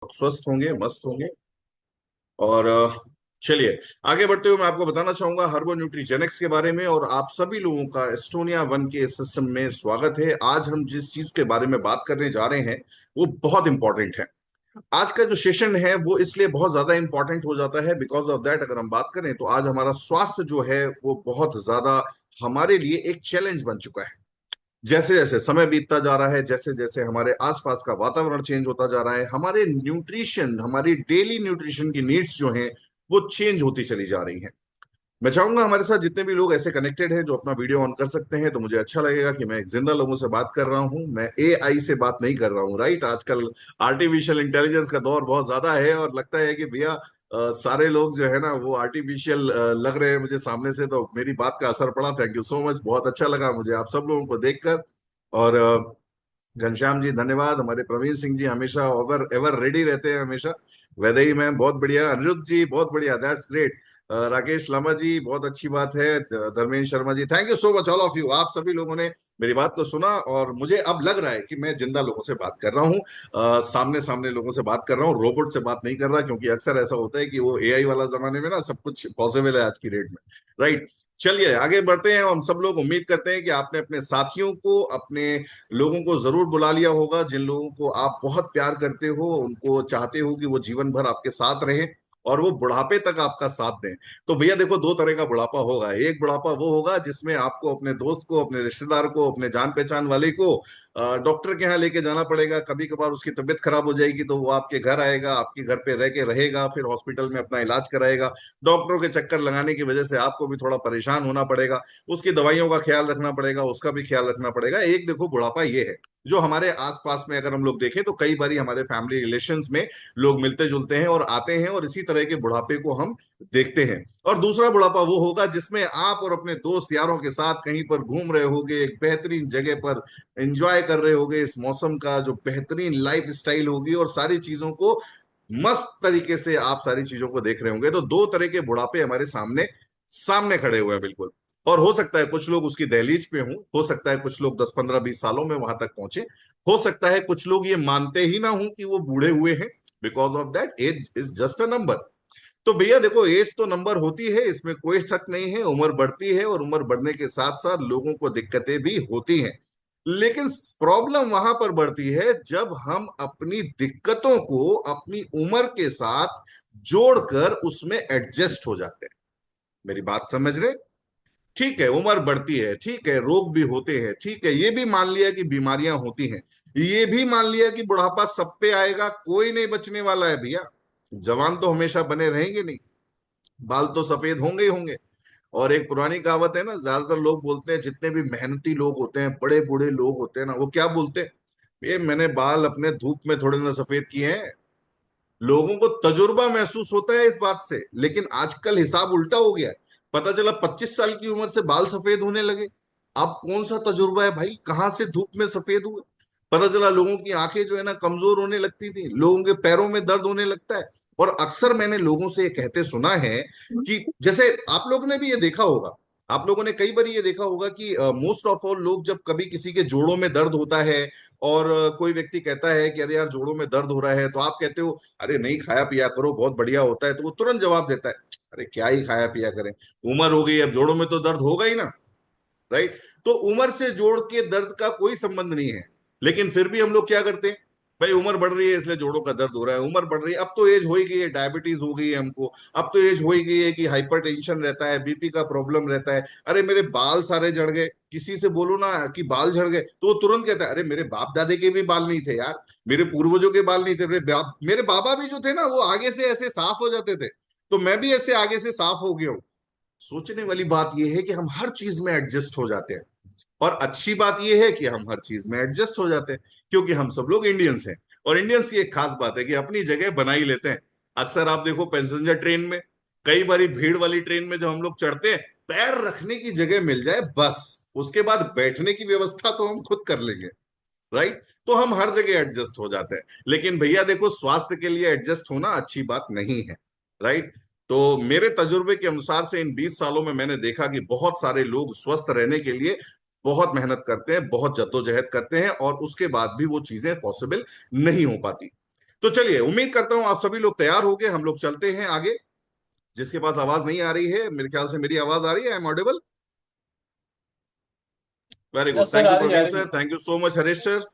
स्वस्थ होंगे, मस्त होंगे। और चलिए आगे बढ़ते हुए मैं आपको बताना चाहूंगा हर्बो न्यूट्रीजेनिक्स के बारे में, और आप सभी लोगों का एस्टोनिया वन के सिस्टम में स्वागत है। आज हम जिस चीज के बारे में बात करने जा रहे हैं वो बहुत इंपॉर्टेंट है। आज का जो सेशन है वो इसलिए बहुत ज्यादा इंपॉर्टेंट हो जाता है, बिकॉज ऑफ दैट अगर हम बात करें तो आज हमारा स्वास्थ्य जो है वो बहुत ज्यादा हमारे लिए एक चैलेंज बन चुका है। जैसे जैसे समय बीतता जा रहा है, जैसे जैसे हमारे आसपास का वातावरण चेंज होता जा रहा है, हमारे न्यूट्रिशन, हमारी डेली न्यूट्रिशन की नीड्स जो हैं वो चेंज होती चली जा रही हैं। मैं चाहूंगा हमारे साथ जितने भी लोग ऐसे कनेक्टेड हैं जो अपना वीडियो ऑन कर सकते हैं, तो मुझे अच्छा लगेगा कि मैं एक जिंदा लोगों से बात कर रहा हूं, मैं एआई से बात नहीं कर रहा हूं। राइट, आजकल आर्टिफिशियल इंटेलिजेंस का दौर बहुत ज्यादा है और लगता है कि भैया सारे लोग जो है ना वो आर्टिफिशियल लग रहे हैं मुझे सामने से, तो मेरी बात का असर पड़ा। थैंक यू सो मच, बहुत अच्छा लगा मुझे आप सब लोगों को देखकर। और घनश्याम जी धन्यवाद, हमारे प्रवीण सिंह जी हमेशा एवर एवर रेडी रहते हैं हमेशा। वैदेही मैम बहुत बढ़िया, अनिरुद्ध जी बहुत बढ़िया, दैट्स ग्रेट। राकेश लामा जी बहुत अच्छी बात है। Dharmendra Sharma ji thank you so much, all of you, आप सभी लोगों ने मेरी बात को सुना और मुझे अब लग रहा है कि मैं जिंदा लोगों से बात कर रहा हूँ, सामने सामने लोगों से बात कर रहा हूँ, रोबोट से बात नहीं कर रहा, क्योंकि अक्सर ऐसा होता है कि वो एआई वाला जमाने में ना सब कुछ पॉसिबल है आज की डेट में। राइट, चलिए आगे बढ़ते हैं। हम सब लोग उम्मीद करते हैं कि आपने अपने साथियों को, अपने लोगों को जरूर बुला लिया होगा जिन लोगों को आप बहुत प्यार करते हो, उनको चाहते हो कि वो जीवन भर आपके साथ रहे और वो बुढ़ापे तक आपका साथ दें। तो भैया देखो, दो तरह का बुढ़ापा होगा। एक बुढ़ापा वो होगा जिसमें आपको अपने दोस्त को, अपने रिश्तेदार को, अपने जान पहचान वाले को डॉक्टर के यहाँ लेके जाना पड़ेगा। कभी कभार उसकी तबीयत खराब हो जाएगी तो वो आपके घर आएगा, आपके घर पे रह के रहेगा, फिर हॉस्पिटल में अपना इलाज कराएगा। डॉक्टरों के चक्कर लगाने की वजह से आपको भी थोड़ा परेशान होना पड़ेगा, उसकी दवाइयों का ख्याल रखना पड़ेगा, उसका भी ख्याल रखना पड़ेगा। एक देखो बुढ़ापा ये है जो हमारे आसपास में अगर हम लोग देखें तो कई बार हमारे फैमिली रिलेशंस में लोग मिलते जुलते हैं और आते हैं और इसी तरह के बुढ़ापे को हम देखते हैं। और दूसरा बुढ़ापा वो होगा जिसमें आप और अपने दोस्त यारों के साथ कहीं पर घूम रहे होगे, एक बेहतरीन जगह पर एंजॉय कर रहे होगे, इस मौसम का जो बेहतरीन लाइफ स्टाइल होगी और सारी चीजों को मस्त तरीके से आप सारी चीजों को देख रहे होंगे। तो दो तरह के बुढ़ापे हमारे सामने सामने खड़े हुए हैं बिल्कुल। और हो सकता है कुछ लोग उसकी दहलीज पे हों, हो सकता है कुछ लोग 10 15 20 सालों में वहां तक पहुंचे, हो सकता है कुछ लोग ये मानते ही ना हो कि वो बूढ़े हुए हैं। Because of that age is just a number. तो भैया देखो, एज तो नंबर होती है, इसमें कोई शक नहीं है, उम्र बढ़ती है और उम्र बढ़ने के साथ साथ लोगों को दिक्कतें भी होती हैं। लेकिन प्रॉब्लम वहां पर बढ़ती है जब हम अपनी दिक्कतों को अपनी उम्र के साथ जोड़कर उसमें एडजस्ट हो जाते हैं। मेरी बात समझ रहे? ठीक है, उम्र बढ़ती है, ठीक है, रोग भी होते हैं, ठीक है, ये भी मान लिया कि बीमारियां होती हैं, ये भी मान लिया कि बुढ़ापा सब पे आएगा, कोई नहीं बचने वाला है भैया। जवान तो हमेशा बने रहेंगे नहीं, बाल तो सफेद होंगे ही होंगे। और एक पुरानी कहावत है ना, ज्यादातर लोग बोलते हैं, जितने भी मेहनती लोग होते हैं, बड़े बूढ़े लोग होते हैं ना, वो क्या बोलते हैं? ये मैंने बाल अपने धूप में थोड़े ना सफेद किए हैं। लोगों को तजुर्बा महसूस होता है इस बात से, लेकिन आजकल हिसाब उल्टा हो गया है। पता चला 25 साल की उम्र से बाल सफेद होने लगे। अब कौन सा तजुर्बा है भाई, कहाँ से धूप में सफेद हुए? पता चला लोगों की आंखें जो है ना कमजोर होने लगती थी, लोगों के पैरों में दर्द होने लगता है। और अक्सर मैंने लोगों से ये कहते सुना है कि जैसे आप लोगों ने भी ये देखा होगा, आप लोगों ने कई बार ये देखा होगा कि मोस्ट ऑफ ऑल लोग जब कभी किसी के जोड़ों में दर्द होता है और कोई व्यक्ति कहता है कि अरे यार जोड़ों में दर्द हो रहा है, तो आप कहते हो अरे नहीं खाया पिया करो, बहुत बढ़िया होता है। तो वो तुरंत जवाब देता है, अरे क्या ही खाया पिया करें, उम्र हो गई, अब जोड़ों में तो दर्द होगा ही ना। राइट, तो उम्र से जोड़ के दर्द का कोई संबंध नहीं है। लेकिन फिर भी हम लोग क्या करते हैं, भाई उम्र बढ़ रही है इसलिए जोड़ों का दर्द हो रहा है, उम्र बढ़ रही है, अब तो एज हो ही गई है, डायबिटीज हो गई है हमको, अब तो एज हो ही गई है कि हाइपर टेंशन रहता है, बीपी का प्रॉब्लम रहता है, अरे मेरे बाल सारे झड़ गए। किसी से बोलो ना कि बाल झड़ गए तो वो तुरंत कहता है, अरे मेरे बाप दादे के भी बाल नहीं थे यार, मेरे पूर्वजों के बाल नहीं थे, मेरे बाबा भी जो थे ना वो आगे से ऐसे साफ हो जाते थे, तो मैं भी ऐसे आगे से साफ हो गया हूँ। सोचने वाली बात यह है कि हम हर चीज में एडजस्ट हो जाते हैं। और अच्छी बात यह है कि हम हर चीज में एडजस्ट हो जाते हैं, क्योंकि हम सब लोग इंडियंस हैं। और इंडियंस की एक खास बात है कि अपनी जगह बना ही लेते हैं। अक्सर आप देखो पैसेंजर ट्रेन में, कई बारी भीड़ वाली ट्रेन में जब हम लोग चढ़ते हैं, पैर रखने की जगह मिल जाए बस, उसके बाद बैठने की व्यवस्था तो हम खुद कर लेंगे। राइट, तो हम हर जगह एडजस्ट हो जाते हैं। लेकिन भैया देखो, स्वास्थ्य के लिए एडजस्ट होना अच्छी बात नहीं है। राइट, तो मेरे तजुर्बे के अनुसार से इन 20 सालों में मैंने देखा कि बहुत सारे लोग स्वस्थ रहने के लिए बहुत मेहनत करते हैं, बहुत जद्दोजहद करते हैं और उसके बाद भी वो चीजें पॉसिबल नहीं हो पाती। तो चलिए, उम्मीद करता हूं आप सभी लोग तैयार हो गए, हम लोग चलते हैं आगे। जिसके पास आवाज नहीं आ रही है, मेरे ख्याल से मेरी आवाज आ रही है, I am audible. Very good, yes sir, thank you आ रही है, आ प्रवीण रही सर, है। Thank you so much Harish sir.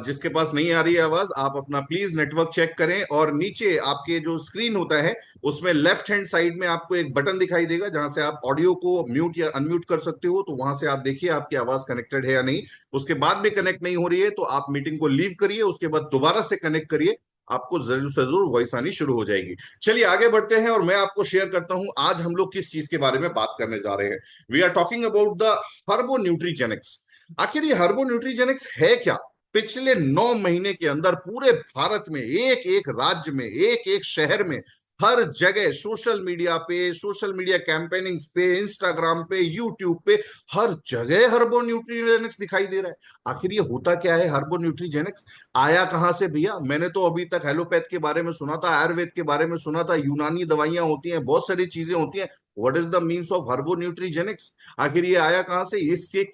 जिसके पास नहीं आ रही है आवाज, आप अपना प्लीज नेटवर्क चेक करें, और नीचे आपके जो स्क्रीन होता है उसमें लेफ्ट हैंड साइड में आपको एक बटन दिखाई देगा, जहां से आप ऑडियो को म्यूट या अनम्यूट कर सकते हो। तो वहां से आप देखिए आपकी आवाज कनेक्टेड है या नहीं। उसके बाद भी कनेक्ट नहीं हो रही है तो आप मीटिंग को लीव करिए, उसके बाद दोबारा से कनेक्ट करिए, आपको जरूर से जरूर वॉइस आनी शुरू हो जाएगी। चलिए आगे बढ़ते हैं, और मैं आपको शेयर करता हूं आज हम लोग किस चीज के बारे में बात करने जा रहे हैं। We are talking about the herbo nutrigenics. आखिर ये हर्बो न्यूट्रीजेनिक्स है क्या? पिछले 9 महीने के अंदर पूरे भारत में, एक एक राज्य में, एक एक शहर में, हर जगह सोशल मीडिया पे, सोशल मीडिया कैंपेनिंग्स पे, इंस्टाग्राम पे, यूट्यूब पे, हर जगह हर्बो न्यूट्रीजेनिक्स दिखाई दे रहा है। आखिर ये होता क्या है हर्बो न्यूट्रीजेनिक्स? आया कहां से भैया? मैंने तो अभी तक एलोपैथ के बारे में सुना था, आयुर्वेद के बारे में सुना था, यूनानी दवाइयां होती हैं, बहुत सारी चीजें होती हैं। What is the means of herbo nutrigenics? आखिर ये आया कहां से?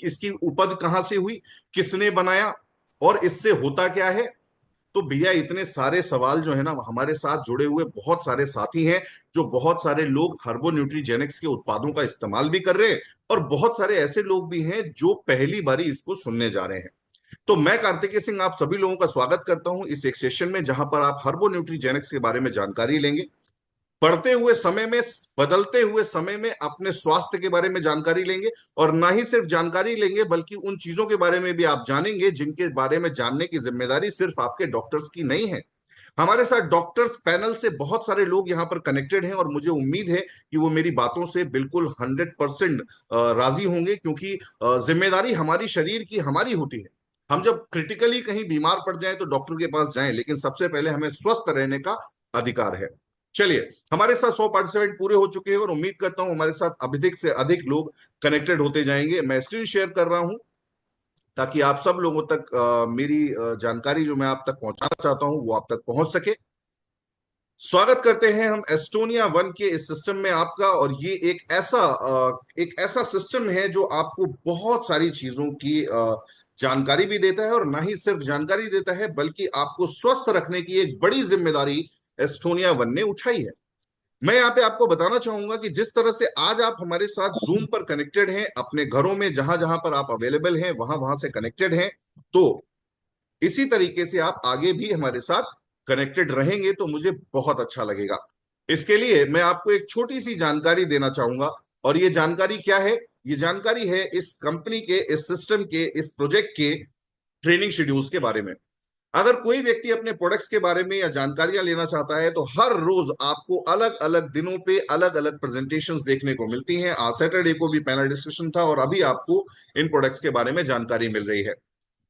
इसकी उपज कहां से हुई? किसने बनाया? और इससे होता क्या है? तो भैया इतने सारे सवाल जो है ना, हमारे साथ जुड़े हुए बहुत सारे साथी हैं, जो बहुत सारे लोग हर्बो न्यूट्रीजेनिक्स के उत्पादों का इस्तेमाल भी कर रहे हैं, और बहुत सारे ऐसे लोग भी हैं जो पहली बारी इसको सुनने जा रहे हैं। तो मैं कार्तिकेय सिंह आप सभी लोगों का स्वागत करता हूं इस एक सेशन में, जहां पर आप हर्बो न्यूट्रीजेनिक्स के बारे में जानकारी लेंगे। बढ़ते हुए समय में, बदलते हुए समय में अपने स्वास्थ्य के बारे में जानकारी लेंगे, और ना ही सिर्फ जानकारी लेंगे बल्कि उन चीजों के बारे में भी आप जानेंगे जिनके बारे में जानने की जिम्मेदारी सिर्फ आपके डॉक्टर्स की नहीं है। हमारे साथ डॉक्टर्स पैनल से बहुत सारे लोग यहाँ पर कनेक्टेड हैं, और मुझे उम्मीद है कि वो मेरी बातों से बिल्कुल 100% राजी होंगे, क्योंकि जिम्मेदारी हमारी शरीर की हमारी होती है। हम जब क्रिटिकली कहीं बीमार पड़ जाएं तो डॉक्टर के पास जाएं, लेकिन सबसे पहले हमें स्वस्थ रहने का अधिकार है। चलिए, हमारे साथ 100 पार्टिसिपेंट पूरे हो चुके हैं, और उम्मीद करता हूं हमारे साथ अधिक से अधिक लोग कनेक्टेड होते जाएंगे। मैं स्क्रीन शेयर कर रहा हूं ताकि आप सब लोगों तक मेरी जानकारी जो मैं आप तक पहुंचाना चाहता हूं वो आप तक पहुंच सके। स्वागत करते हैं हम एस्टोनिया वन के इस सिस्टम में आपका, और ये एक ऐसा सिस्टम है जो आपको बहुत सारी चीजों की जानकारी भी देता है, और ना ही सिर्फ जानकारी देता है बल्कि आपको स्वस्थ रखने की एक बड़ी जिम्मेदारी एस्टोनिया वन ने उठाई है। मैं यहाँ पे आपको बताना चाहूंगा कि जिस तरह से आज आप हमारे साथ जूम पर कनेक्टेड हैं, अपने घरों में जहां जहां पर आप अवेलेबल हैं वहां वहां से कनेक्टेड हैं, तो इसी तरीके से आप आगे भी हमारे साथ कनेक्टेड रहेंगे तो मुझे बहुत अच्छा लगेगा। इसके लिए मैं आपको एक छोटी सी जानकारी देना चाहूंगा, और ये जानकारी क्या है? ये जानकारी है इस कंपनी के, इस सिस्टम के, इस प्रोजेक्ट के ट्रेनिंग शेड्यूल्स के बारे में। अगर कोई व्यक्ति अपने प्रोडक्ट्स के बारे में या जानकारियां लेना चाहता है तो हर रोज आपको अलग अलग दिनों पे अलग अलग प्रेजेंटेशंस देखने को मिलती हैं। आज सैटरडे को भी पैनल डिस्कशन था, और अभी आपको इन प्रोडक्ट्स के बारे में जानकारी मिल रही है।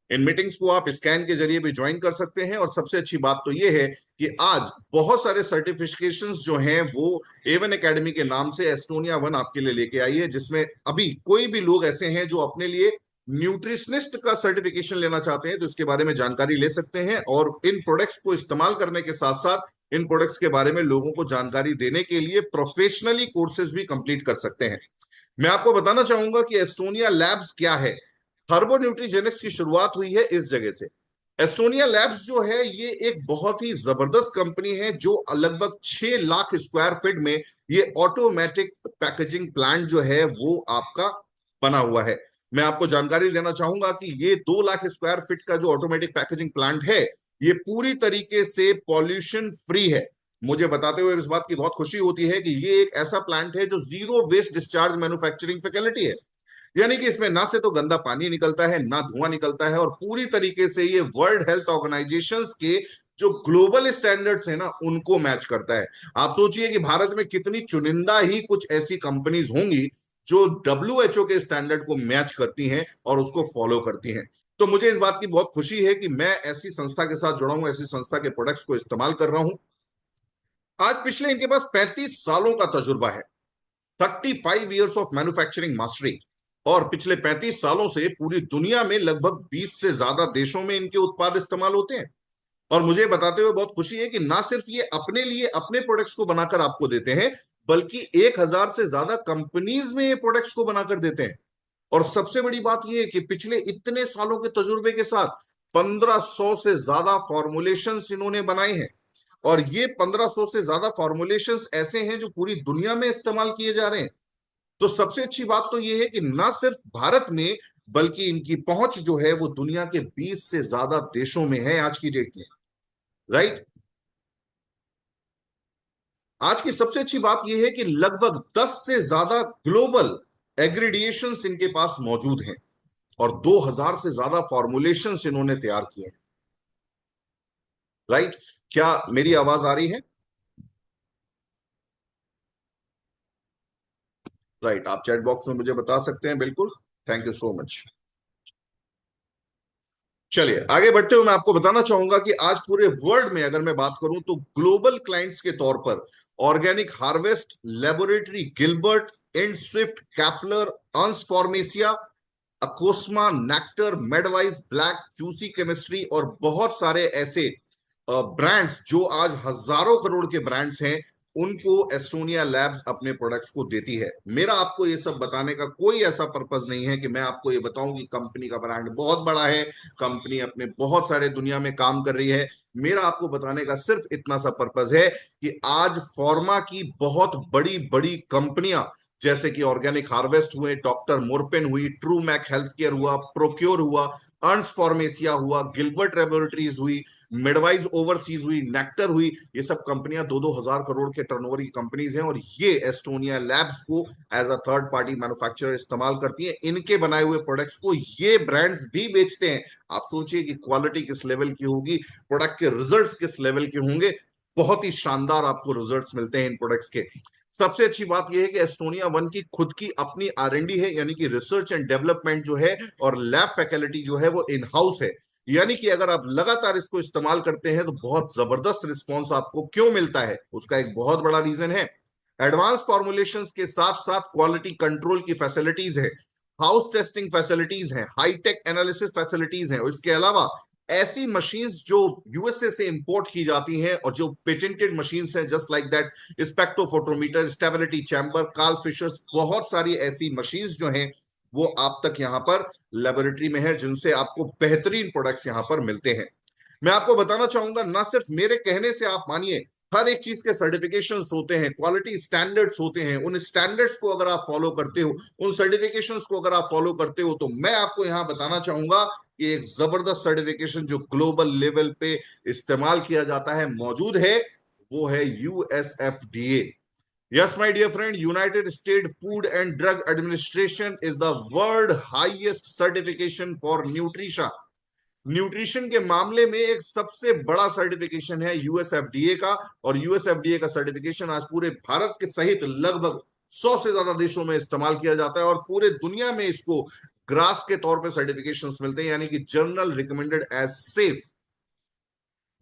इन मीटिंग्स को आप स्कैन के जरिए भी ज्वाइन कर सकते हैं, और सबसे अच्छी बात तो यह है कि आज बहुत सारे सर्टिफिकेशंस जो हैं वो एवन एकेडमी के नाम से एस्टोनिया वन आपके लिए लेके आई है, जिसमें अभी कोई भी लोग ऐसे हैं जो अपने लिए न्यूट्रिशनिस्ट का सर्टिफिकेशन लेना चाहते हैं तो इसके बारे में जानकारी ले सकते हैं, और इन प्रोडक्ट्स को इस्तेमाल करने के साथ साथ इन प्रोडक्ट्स के बारे में लोगों को जानकारी देने के लिए प्रोफेशनली कोर्सेज भी कंप्लीट कर सकते हैं। मैं आपको बताना चाहूंगा कि एस्टोनिया लैब्स क्या है। हर्बो न्यूट्रीजेनिक्स की शुरुआत हुई है इस जगह से। एस्टोनिया लैब्स जो है ये एक बहुत ही जबरदस्त कंपनी है, जो लगभग 6 लाख स्क्वायर फीट में ये ऑटोमेटिक पैकेजिंग प्लांट जो है वो आपका बना हुआ है। मैं आपको जानकारी देना चाहूंगा कि ये 2 लाख स्क्वायर फीट का जो ऑटोमेटिक पैकेजिंग प्लांट है, ये पूरी तरीके से पॉल्यूशन फ्री है। मुझे बताते हुए इस बात की बहुत खुशी होती है कि ये एक ऐसा प्लांट है जो zero waste discharge manufacturing facility है। यानी कि इसमें ना से तो गंदा पानी निकलता है, ना धुआं निकलता है, और पूरी तरीके से ये वर्ल्ड हेल्थ ऑर्गेनाइजेशंस के जो ग्लोबल स्टैंडर्ड्स है ना उनको मैच करता है। आप सोचिए कि भारत में कितनी चुनिंदा ही कुछ ऐसी कंपनीज होंगी जो डब्ल्यूएचओ के स्टैंडर्ड को मैच करती हैं और उसको फॉलो करती हैं। तो मुझे इस बात की बहुत खुशी है कि मैं ऐसी संस्था के साथ जुड़ा हूं, ऐसी संस्था के प्रोडक्ट्स को इस्तेमाल कर रहा हूं। आज पिछले इनके पास 35 सालों का तजुर्बा है, 35 ईयर्स ऑफ मैन्युफैक्चरिंग मास्टरी, और पिछले 35 सालों से पूरी दुनिया में लगभग 20 से ज्यादा देशों में इनके उत्पाद इस्तेमाल होते हैं। और मुझे बताते हुए बहुत खुशी है कि ना सिर्फ ये अपने लिए अपने प्रोडक्ट्स को बनाकर आपको देते हैं, बल्कि 1,000 से ज्यादा कंपनीज में ये प्रोडक्ट्स को बनाकर देते हैं। और सबसे बड़ी बात यह है कि पिछले इतने सालों के तजुर्बे के साथ 1500 से ज्यादा फॉर्मुलेशंस इन्होंने बनाए हैं। और ये 1500 से ज्यादा फॉर्मुलेशंस ऐसे हैं जो पूरी दुनिया में इस्तेमाल किए जा रहे हैं। तो सबसे अच्छी बात तो ये है कि ना सिर्फ भारत में, बल्कि इनकी पहुंच जो है वो दुनिया के 20 से ज्यादा देशों में है आज की डेट में। राइट। आज की सबसे अच्छी बात यह है कि लगभग 10 से ज्यादा ग्लोबल एग्रीडिएशंस इनके पास मौजूद हैं और 2000 से ज्यादा फॉर्मुलेशंस इन्होंने तैयार किए हैं। राइट। क्या मेरी आवाज आ रही है? राइट, आप चैट बॉक्स में मुझे बता सकते हैं। बिल्कुल। Thank you so much. चलिए आगे बढ़ते हुए मैं आपको बताना चाहूंगा कि आज पूरे वर्ल्ड में अगर मैं बात करूं तो ग्लोबल क्लाइंट्स के तौर पर organic harvest, laboratory Gilbert, and Swift, कैपलर, अंस फॉर्मेसिया, अकोस्मा, नेक्टर, मेडवाइज, ब्लैक, जूसी केमिस्ट्री और बहुत सारे ऐसे ब्रांड्स जो आज हजारों करोड़ के ब्रांड्स हैं, उनको एस्टोनिया लैब्स अपने प्रोडक्ट्स को देती है। मेरा आपको ये सब बताने का कोई ऐसा पर्पस नहीं है कि मैं आपको ये बताऊं कि कंपनी का ब्रांड बहुत बड़ा है, कंपनी अपने बहुत सारे दुनिया में काम कर रही है। मेरा आपको बताने का सिर्फ इतना सा पर्पस है कि आज फार्मा की बहुत बड़ी बड़ी कंपनियां जैसे कि ऑर्गेनिक हार्वेस्ट हुए, डॉक्टर मोरपेन हुई, ट्रू मैक हेल्थ केयर हुआ, प्रोक्योर हुआ, अर्न्स फॉर्मेसिया हुआ, गिलबर्ट लेबोरेटरीज हुई, मिडवाइज ओवरसीज हुई, नेक्टर हुई, ये सब कंपनियां 2-2 हजार करोड़ के टर्नओवर की कंपनीज हैं और ये एस्टोनिया लैब्स को as a third party manufacturer इस्तेमाल करती हैं। इनके बनाए हुए प्रोडक्ट्स को ये ब्रांड्स भी बेचते हैं। आप सोचिए कि क्वालिटी किस लेवल की होगी, प्रोडक्ट के रिजल्ट्स किस लेवल के होंगे। बहुत ही शानदार आपको रिजल्ट्स मिलते हैं इन प्रोडक्ट्स के। सबसे अच्छी बात यह है कि एस्टोनिया वन की खुद की अपनी R&D है, यानी कि रिसर्च एंड डेवलपमेंट जो है, और लैब फैकल्टी जो है वो इन हाउस है। यानी कि अगर आप लगातार इसको इस्तेमाल करते हैं तो बहुत जबरदस्त रिस्पॉन्स आपको क्यों मिलता है, उसका एक बहुत बड़ा रीजन है एडवांस फॉर्मुलेशंस के साथ साथ क्वालिटी कंट्रोल की फैसिलिटीज है, हाउस टेस्टिंग फैसिलिटीज हैं, हाईटेक एनालिसिस फैसिलिटीज हैं, और इसके अलावा ऐसी मशीन्स जो यूएसए से इंपोर्ट की जाती हैं और जो पेटेंटेड मशीन्स हैं, just like that spectrophotometer, stability chamber, Karl Fischers, बहुत सारी ऐसी मशीन्स जो हैं वो आप तक यहाँ पर लेबोरेटरी में है, जिनसे आपको बेहतरीन प्रोडक्ट्स यहाँ पर मिलते हैं। मैं आपको बताना चाहूंगा, ना सिर्फ मेरे कहने से आप मानिए, हर एक चीज के सर्टिफिकेशंस होते हैं, क्वालिटी स्टैंडर्ड्स होते हैं। उन स्टैंडर्ड्स को अगर आप फॉलो करते हो, उन सर्टिफिकेशंस को अगर आप फॉलो करते हो, तो मैं आपको यहां बताना चाहूंगा कि एक जबरदस्त सर्टिफिकेशन जो ग्लोबल लेवल पे इस्तेमाल किया जाता है मौजूद है, वो है USFDA। Yes, my dear friend, United States Food and Drug Administration is the world highest certification for nutrition। Nutrition के मामले में एक सबसे बड़ा सर्टिफिकेशन है USFDA का, और USFDA का सर्टिफिकेशन आज पूरे भारत के सहित लगभग 100 से ज्यादा देशों में इस्तेमाल किया जाता है और पूरे दुनिया में इसको ग्रास के तौर पे सर्टिफिकेशंस मिलते हैं, यानी कि जर्नल रिकमेंडेड एज सेफ।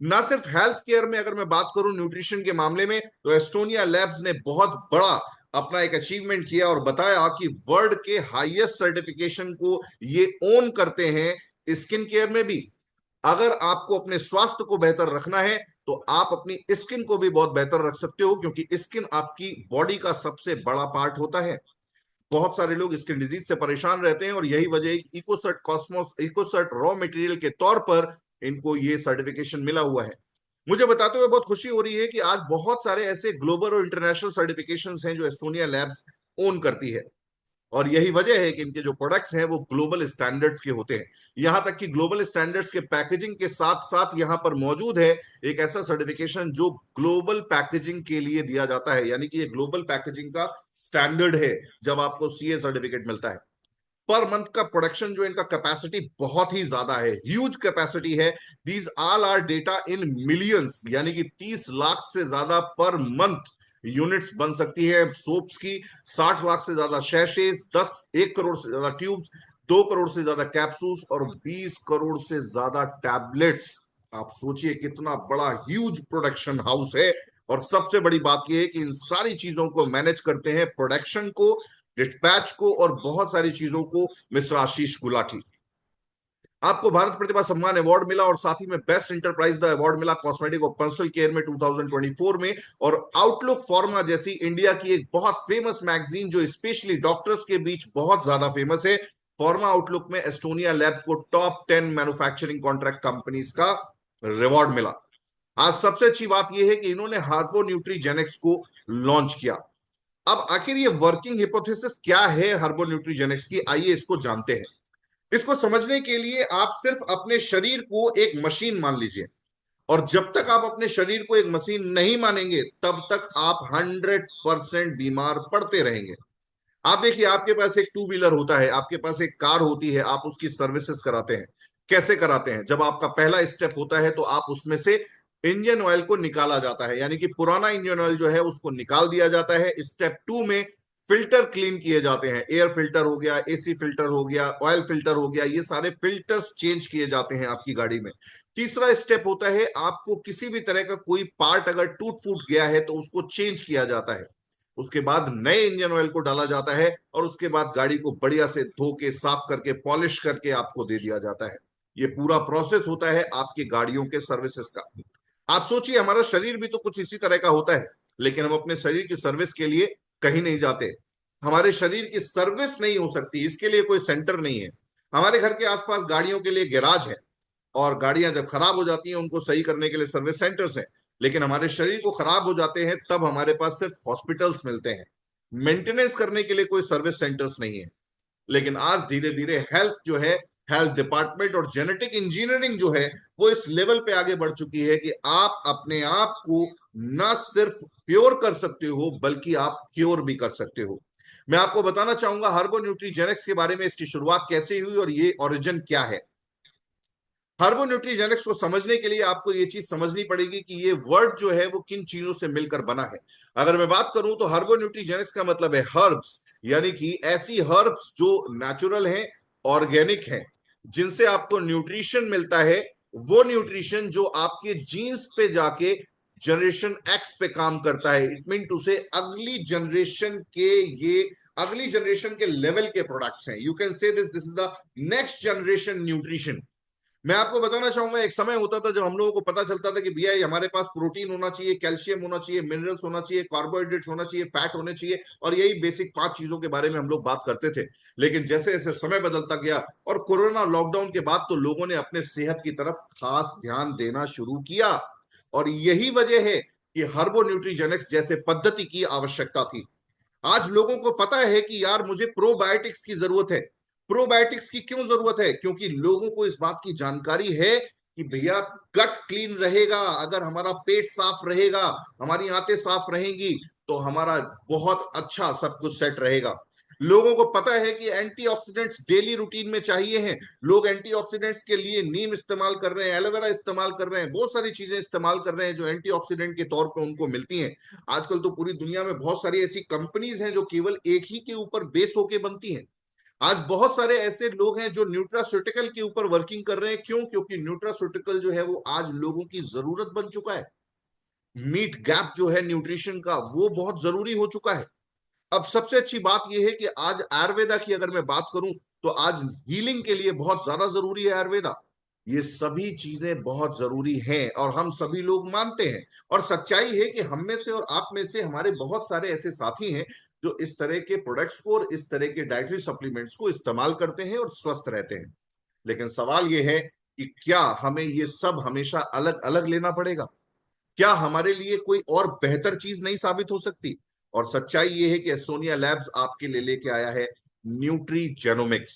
ना सिर्फ हेल्थ केयर में अगर मैं बात करूं न्यूट्रिशन के मामले में, तो एस्टोनिया लैब्स ने बहुत बड़ा अपना एक अचीवमेंट किया और बताया कि वर्ल्ड के हाईएस्ट सर्टिफिकेशन को ये ओन करते हैं स्किन केयर में भी। अगर आपको अपने स्वास्थ्य को बेहतर रखना है तो आप अपनी स्किन को भी बहुत बेहतर रख सकते हो, क्योंकि स्किन आपकी बॉडी का सबसे बड़ा पार्ट होता है। बहुत सारे लोग स्किन डिजीज से परेशान रहते हैं और यही वजह इकोसर्ट कॉस्मोस इकोसर्ट रॉ मटेरियल के तौर पर इनको ये सर्टिफिकेशन मिला हुआ है। मुझे बताते हुए बहुत खुशी हो रही है कि आज बहुत सारे ऐसे ग्लोबल और इंटरनेशनल सर्टिफिकेशंस हैं जो एस्टोनिया लैब्स ओन करती है, और यही वजह है कि इनके जो प्रोडक्ट्स हैं वो ग्लोबल स्टैंडर्ड्स के होते हैं। यहां तक कि ग्लोबल स्टैंडर्ड्स के पैकेजिंग के साथ साथ यहां पर मौजूद है एक ऐसा सर्टिफिकेशन जो ग्लोबल पैकेजिंग के लिए दिया जाता है, यानी कि ये ग्लोबल पैकेजिंग का स्टैंडर्ड है जब आपको CA सर्टिफिकेट मिलता है। पर मंथ का प्रोडक्शन जो इनका कैपेसिटी बहुत ही ज्यादा है, ह्यूज कैपेसिटी है। These all are data in millions, यानी कि 30 लाख से ज्यादा पर मंथ यूनिट्स बन सकती है सोप्स की, 60 लाख से ज्यादा शैशेज, 1 करोड़ से ज्यादा ट्यूब्स, 2 करोड़ से ज्यादा कैप्सूल्स और 20 करोड़ से ज्यादा टैबलेट्स। आप सोचिए कितना बड़ा ह्यूज प्रोडक्शन हाउस है। और सबसे बड़ी बात यह है कि इन सारी चीजों को मैनेज करते हैं, प्रोडक्शन को, डिस्पैच को और बहुत सारी चीजों को, मिस्टर आशीष गुलाटी। आपको भारत प्रतिभा सम्मान अवार्ड मिला और साथ ही में बेस्ट इंटरप्राइज द अवार्ड मिला कॉस्मेटिक और पर्सनल केयर में 2024 में। और आउटलुक फार्मा जैसी इंडिया की एक बहुत फेमस मैगजीन जो स्पेशली डॉक्टर्स के बीच बहुत ज्यादा फेमस है, फार्मा आउटलुक में एस्टोनिया लैब्स को टॉप 10 मैन्युफैक्चरिंग कॉन्ट्रैक्ट कंपनीज का रिवॉर्ड मिला। आज सबसे अच्छी बात यह है कि इन्होंने हार्बो न्यूट्रीजेनिक्स को लॉन्च किया। अब आखिर ये वर्किंग हिपोथेसिस क्या है हार्बो न्यूट्रीजेनिक्स की, आइए इसको जानते हैं। इसको समझने के लिए आप सिर्फ अपने शरीर को एक मशीन मान लीजिए, और जब तक आप अपने शरीर को एक मशीन नहीं मानेंगे तब तक आप 100% बीमार पड़ते रहेंगे। आप देखिए, आपके पास एक टू व्हीलर होता है, आपके पास एक कार होती है, आप उसकी सर्विसेज कराते हैं। कैसे कराते हैं? जब आपका पहला स्टेप होता है तो आप उसमें से इंजन ऑयल को निकाला जाता है, यानी कि पुराना इंजन ऑयल जो है उसको निकाल दिया जाता है। स्टेप 2 में फिल्टर क्लीन किए जाते हैं, एयर फिल्टर हो गया, एसी फिल्टर हो गया, ऑयल फिल्टर हो गया, ये सारे फिल्टर्स चेंज किए जाते हैं आपकी गाड़ी में। तीसरा स्टेप होता है, आपको किसी भी तरह का कोई पार्ट अगर टूट फूट गया है तो उसको चेंज किया जाता है। उसके बाद नए इंजन ऑयल को डाला जाता है और उसके बाद गाड़ी को बढ़िया से धो के साफ करके पॉलिश करके आपको दे दिया जाता है। ये पूरा प्रोसेस होता है आपकी गाड़ियों के सर्विसेज का। आप सोचिए, हमारा शरीर भी तो कुछ इसी तरह का होता है, लेकिन हम अपने शरीर की सर्विस के लिए कहीं नहीं जाते। हमारे शरीर की सर्विस नहीं हो सकती, इसके लिए कोई सेंटर नहीं है। हमारे घर के आसपास गाड़ियों के लिए गैराज है, और गाड़ियां जब खराब हो जाती हैं उनको सही करने के लिए सर्विस सेंटर्स हैं। लेकिन हमारे शरीर को खराब हो जाते हैं तब हमारे पास सिर्फ हॉस्पिटल्स मिलते हैं, मेंटेनेंस करने के लिए कोई सर्विस सेंटर्स नहीं है। लेकिन आज धीरे धीरे हेल्थ जो है, हेल्थ डिपार्टमेंट और जेनेटिक इंजीनियरिंग जो है वो इस लेवल पे आगे बढ़ चुकी है कि आप अपने आप को ना सिर्फ प्योर कर सकते हो बल्कि आप क्योर भी कर सकते हो। मैं आपको बताना चाहूंगा हार्बो न्यूट्रीजेनिक्स के बारे में, इसकी शुरुआत कैसे हुई और ये ओरिजिन क्या है। हार्बो न्यूट्रीजेनिक्स को समझने के लिए आपको ये चीज समझनी पड़ेगी कि ये वर्ड जो है वो किन चीजों से मिलकर बना है। अगर मैं बात करूं तो हार्बो न्यूट्रीजेनिक्स का मतलब है हर्ब्स, यानी कि ऐसी हर्ब्स जो नेचुरल हैं, ऑर्गेनिक हैं, जिनसे आपको न्यूट्रिशन मिलता है। वो न्यूट्रिशन जो आपके जीन्स पे जाके जनरेशन एक्स पे काम करता है। इट मीन टू से अगली जनरेशन के लेवल के प्रोडक्ट्स हैं। You can say this is the next generation nutrition. मैं आपको बताना चाहूंगा, एक समय होता था जब हम लोगों को पता चलता था कि भैया ये हमारे पास प्रोटीन होना चाहिए, कैल्शियम होना चाहिए, मिनरल्स होना चाहिए, कार्बोहाइड्रेट्स होना चाहिए, फैट होने चाहिए, और यही बेसिक 5 चीजों के बारे में हम लोग बात करते थे। लेकिन जैसे जैसे समय बदलता गया और कोरोना लॉकडाउन के बाद तो लोगों ने अपने सेहत की तरफ खास ध्यान देना शुरू किया, और यही वजह है कि हर्बो न्यूट्रीजेनिक्स जैसे पद्धति की आवश्यकता थी। आज लोगों को पता है कि यार मुझे प्रोबायोटिक्स की जरूरत है। प्रोबायोटिक्स की क्यों जरूरत है? क्योंकि लोगों को इस बात की जानकारी है कि भैया गट क्लीन रहेगा, अगर हमारा पेट साफ रहेगा, हमारी आंतें साफ रहेंगी, तो हमारा बहुत अच्छा सब कुछ सेट रहेगा। लोगों को पता है कि एंटीऑक्सीडेंट्स डेली रूटीन में चाहिए हैं। लोग एंटीऑक्सीडेंट्स के लिए नीम इस्तेमाल कर रहे हैं, एलोवेरा इस्तेमाल कर रहे हैं, बहुत सारी चीजें इस्तेमाल कर रहे हैं जो एंटीऑक्सीडेंट के तौर पे उनको मिलती हैं। आजकल तो पूरी दुनिया में बहुत सारी ऐसी कंपनीज हैं जो केवल एक ही के ऊपर बेस होके बनती हैं। आज बहुत सारे ऐसे लोग हैं जो न्यूट्रास्यूटिकल के ऊपर वर्किंग कर रहे हैं। क्यों? क्योंकि न्यूट्रास्यूटिकल जो है वो आज लोगों की जरूरत बन चुका है। मीट गैप जो है न्यूट्रिशन का, वो बहुत जरूरी हो चुका है। अब सबसे अच्छी बात यह है कि आज आयुर्वेदा की अगर मैं बात करूं तो आज हीलिंग के लिए बहुत ज्यादा जरूरी है आयुर्वेदा। ये सभी चीजें बहुत जरूरी हैं और हम सभी लोग मानते हैं। और सच्चाई है कि हम में से और आप में से हमारे बहुत सारे ऐसे साथी हैं जो इस तरह के प्रोडक्ट्स को और इस तरह के डाइटरी सप्लीमेंट्स को इस्तेमाल करते हैं और स्वस्थ रहते हैं। लेकिन सवाल यह है कि क्या हमें ये सब हमेशा अलग अलग लेना पड़ेगा? क्या हमारे लिए कोई और बेहतर चीज नहीं साबित हो सकती? और सच्चाई ये है कि एस्टोनिया लैब्स आपके लिए लेके आया है nutrigenomics.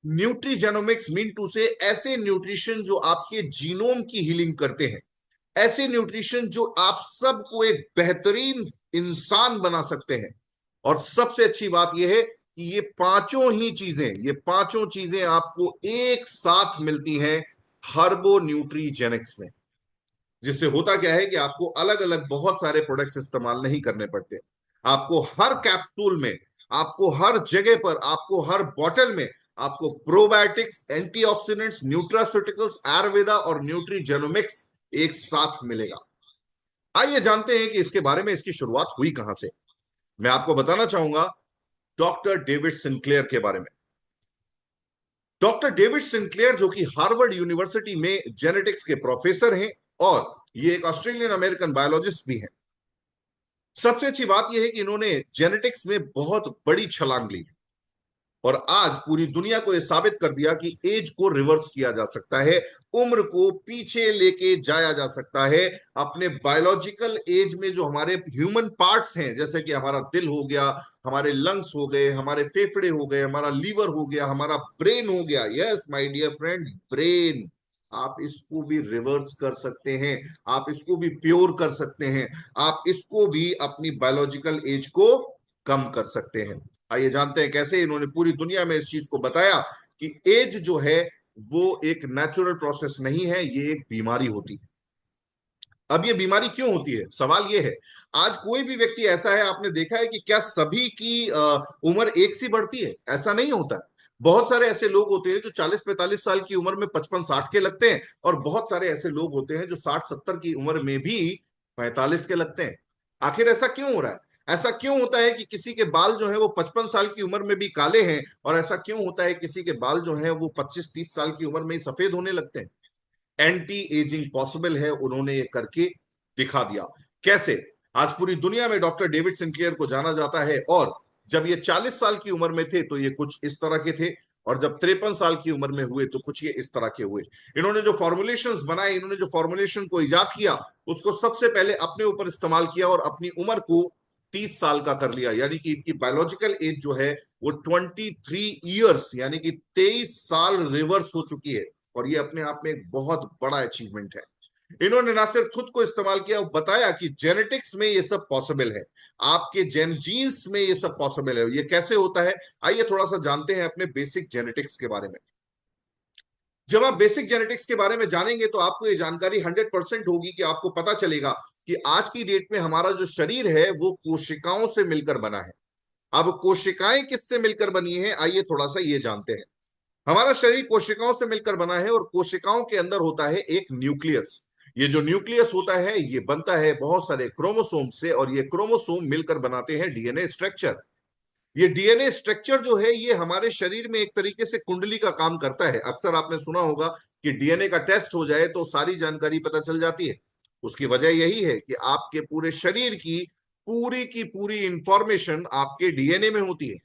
Nutrigenomics mean to say ऐसे न्यूट्रिशन जो आपके जीनोम की हीलिंग करते हैं, ऐसे न्यूट्रिशन जो आप सबको एक बेहतरीन इंसान बना सकते हैं। और सबसे अच्छी बात यह है कि ये पांचों चीजें आपको एक साथ मिलती हैं हर्बो न्यूट्रीजेनिक्स में। जिससे होता क्या है कि आपको अलग अलग बहुत सारे प्रोडक्ट्स इस्तेमाल नहीं करने पड़ते। आपको हर कैप्सूल में, आपको हर जगह पर, आपको हर बॉटल में आपको प्रोबायोटिक्स, एंटीऑक्सीडेंट्स, न्यूट्रास्यूटिकल्स, आयुर्वेदा और न्यूट्रीजेनोमिक्स एक साथ मिलेगा। आइए जानते हैं कि इसके बारे में, इसकी शुरुआत हुई कहां से। मैं आपको बताना चाहूंगा डॉक्टर डेविड सिंक्लेयर के बारे में। डॉक्टर डेविड सिंक्लेयर जो कि हार्वर्ड यूनिवर्सिटी में जेनेटिक्स के प्रोफेसर हैं और ये एक ऑस्ट्रेलियन अमेरिकन बायोलॉजिस्ट भी हैं। सबसे अच्छी बात यह है कि इन्होंने जेनेटिक्स में बहुत बड़ी छलांग ली। और आज पूरी दुनिया को यह साबित कर दिया कि एज को रिवर्स किया जा सकता है, उम्र को पीछे लेके जाया जा सकता है। अपने बायोलॉजिकल एज में जो हमारे ह्यूमन पार्ट्स हैं, जैसे कि हमारा दिल हो गया, हमारे लंग्स हो गए, हमारे फेफड़े हो गए, हमारा लीवर हो गया, हमारा ब्रेन हो गया, yes my dear friend, brain, आप इसको भी रिवर्स कर सकते हैं, आप इसको भी प्योर कर सकते हैं, आप इसको भी अपनी बायोलॉजिकल एज को कम कर सकते हैं। आइए जानते हैं कैसे। इन्होंने पूरी दुनिया में इस चीज को बताया कि एज जो है वो एक नेचुरल प्रोसेस नहीं है, ये एक बीमारी होती है। अब ये बीमारी क्यों होती है, सवाल ये है। आज कोई भी व्यक्ति ऐसा है, आपने देखा है कि क्या सभी की उम्र एक सी बढ़ती है? ऐसा नहीं होता। बहुत सारे ऐसे लोग होते हैं जो 40-45 साल की उम्र में 55-60 के लगते हैं, और बहुत सारे ऐसे लोग होते हैं जो 60-70 की उम्र में भी 45 के लगते हैं। आखिर ऐसा क्यों हो रहा है? ऐसा क्यों होता है कि किसी के बाल जो है वो 55 साल की उम्र में भी काले हैं, और ऐसा क्यों होता है किसी के बाल जो है वो 25-30 साल की उम्र में ही सफेद होने लगते हैं? एंटी एजिंग पॉसिबल है, उन्होंने ये करके दिखा दिया। कैसे? आज पूरी दुनिया में डॉक्टर डेविड सिंक्लेयर को जाना जाता है, और जब ये 40 साल की उम्र में थे तो ये कुछ इस तरह के थे, और जब 53 साल की उम्र में हुए तो कुछ ये इस तरह के हुए। इन्होंने जो फॉर्मुलेशंस बनाए, इन्होंने जो फॉर्मुलेशन को इजाद किया, उसको सबसे पहले अपने ऊपर इस्तेमाल किया और अपनी उम्र को 30 साल का कर लिया, यानी कि इनकी बायोलॉजिकल एज जो है वो 23 ईयर्स यानी कि 23 साल रिवर्स हो चुकी है। और ये अपने आप में एक बहुत बड़ा अचीवमेंट है। इन्होंने ना सिर्फ खुद को इस्तेमाल किया, बताया कि जेनेटिक्स में ये सब पॉसिबल है, आपके जीन्स में ये सब पॉसिबल है। ये कैसे होता है, आइए थोड़ा सा जानते हैं अपने बेसिक जेनेटिक्स के बारे में। जब आप बेसिक जेनेटिक्स के बारे में जानेंगे तो आपको ये जानकारी 100% होगी, कि आपको पता चलेगा कि आज की डेट में हमारा जो शरीर है वो कोशिकाओं से मिलकर बना है। अब कोशिकाएं किससे मिलकर बनी है, आइए थोड़ा सा ये जानते हैं। हमारा शरीर कोशिकाओं से मिलकर बना है, और कोशिकाओं के अंदर होता है एक न्यूक्लियस। ये जो न्यूक्लियस होता है ये बनता है बहुत सारे क्रोमोसोम से, और ये क्रोमोसोम मिलकर बनाते हैं डीएनए स्ट्रक्चर। ये डीएनए स्ट्रक्चर जो है ये हमारे शरीर में एक तरीके से कुंडली का काम करता है। अक्सर आपने सुना होगा कि डीएनए का टेस्ट हो जाए तो सारी जानकारी पता चल जाती है। उसकी वजह यही है कि आपके पूरे शरीर की पूरी इंफॉर्मेशन आपके डीएनए में होती है।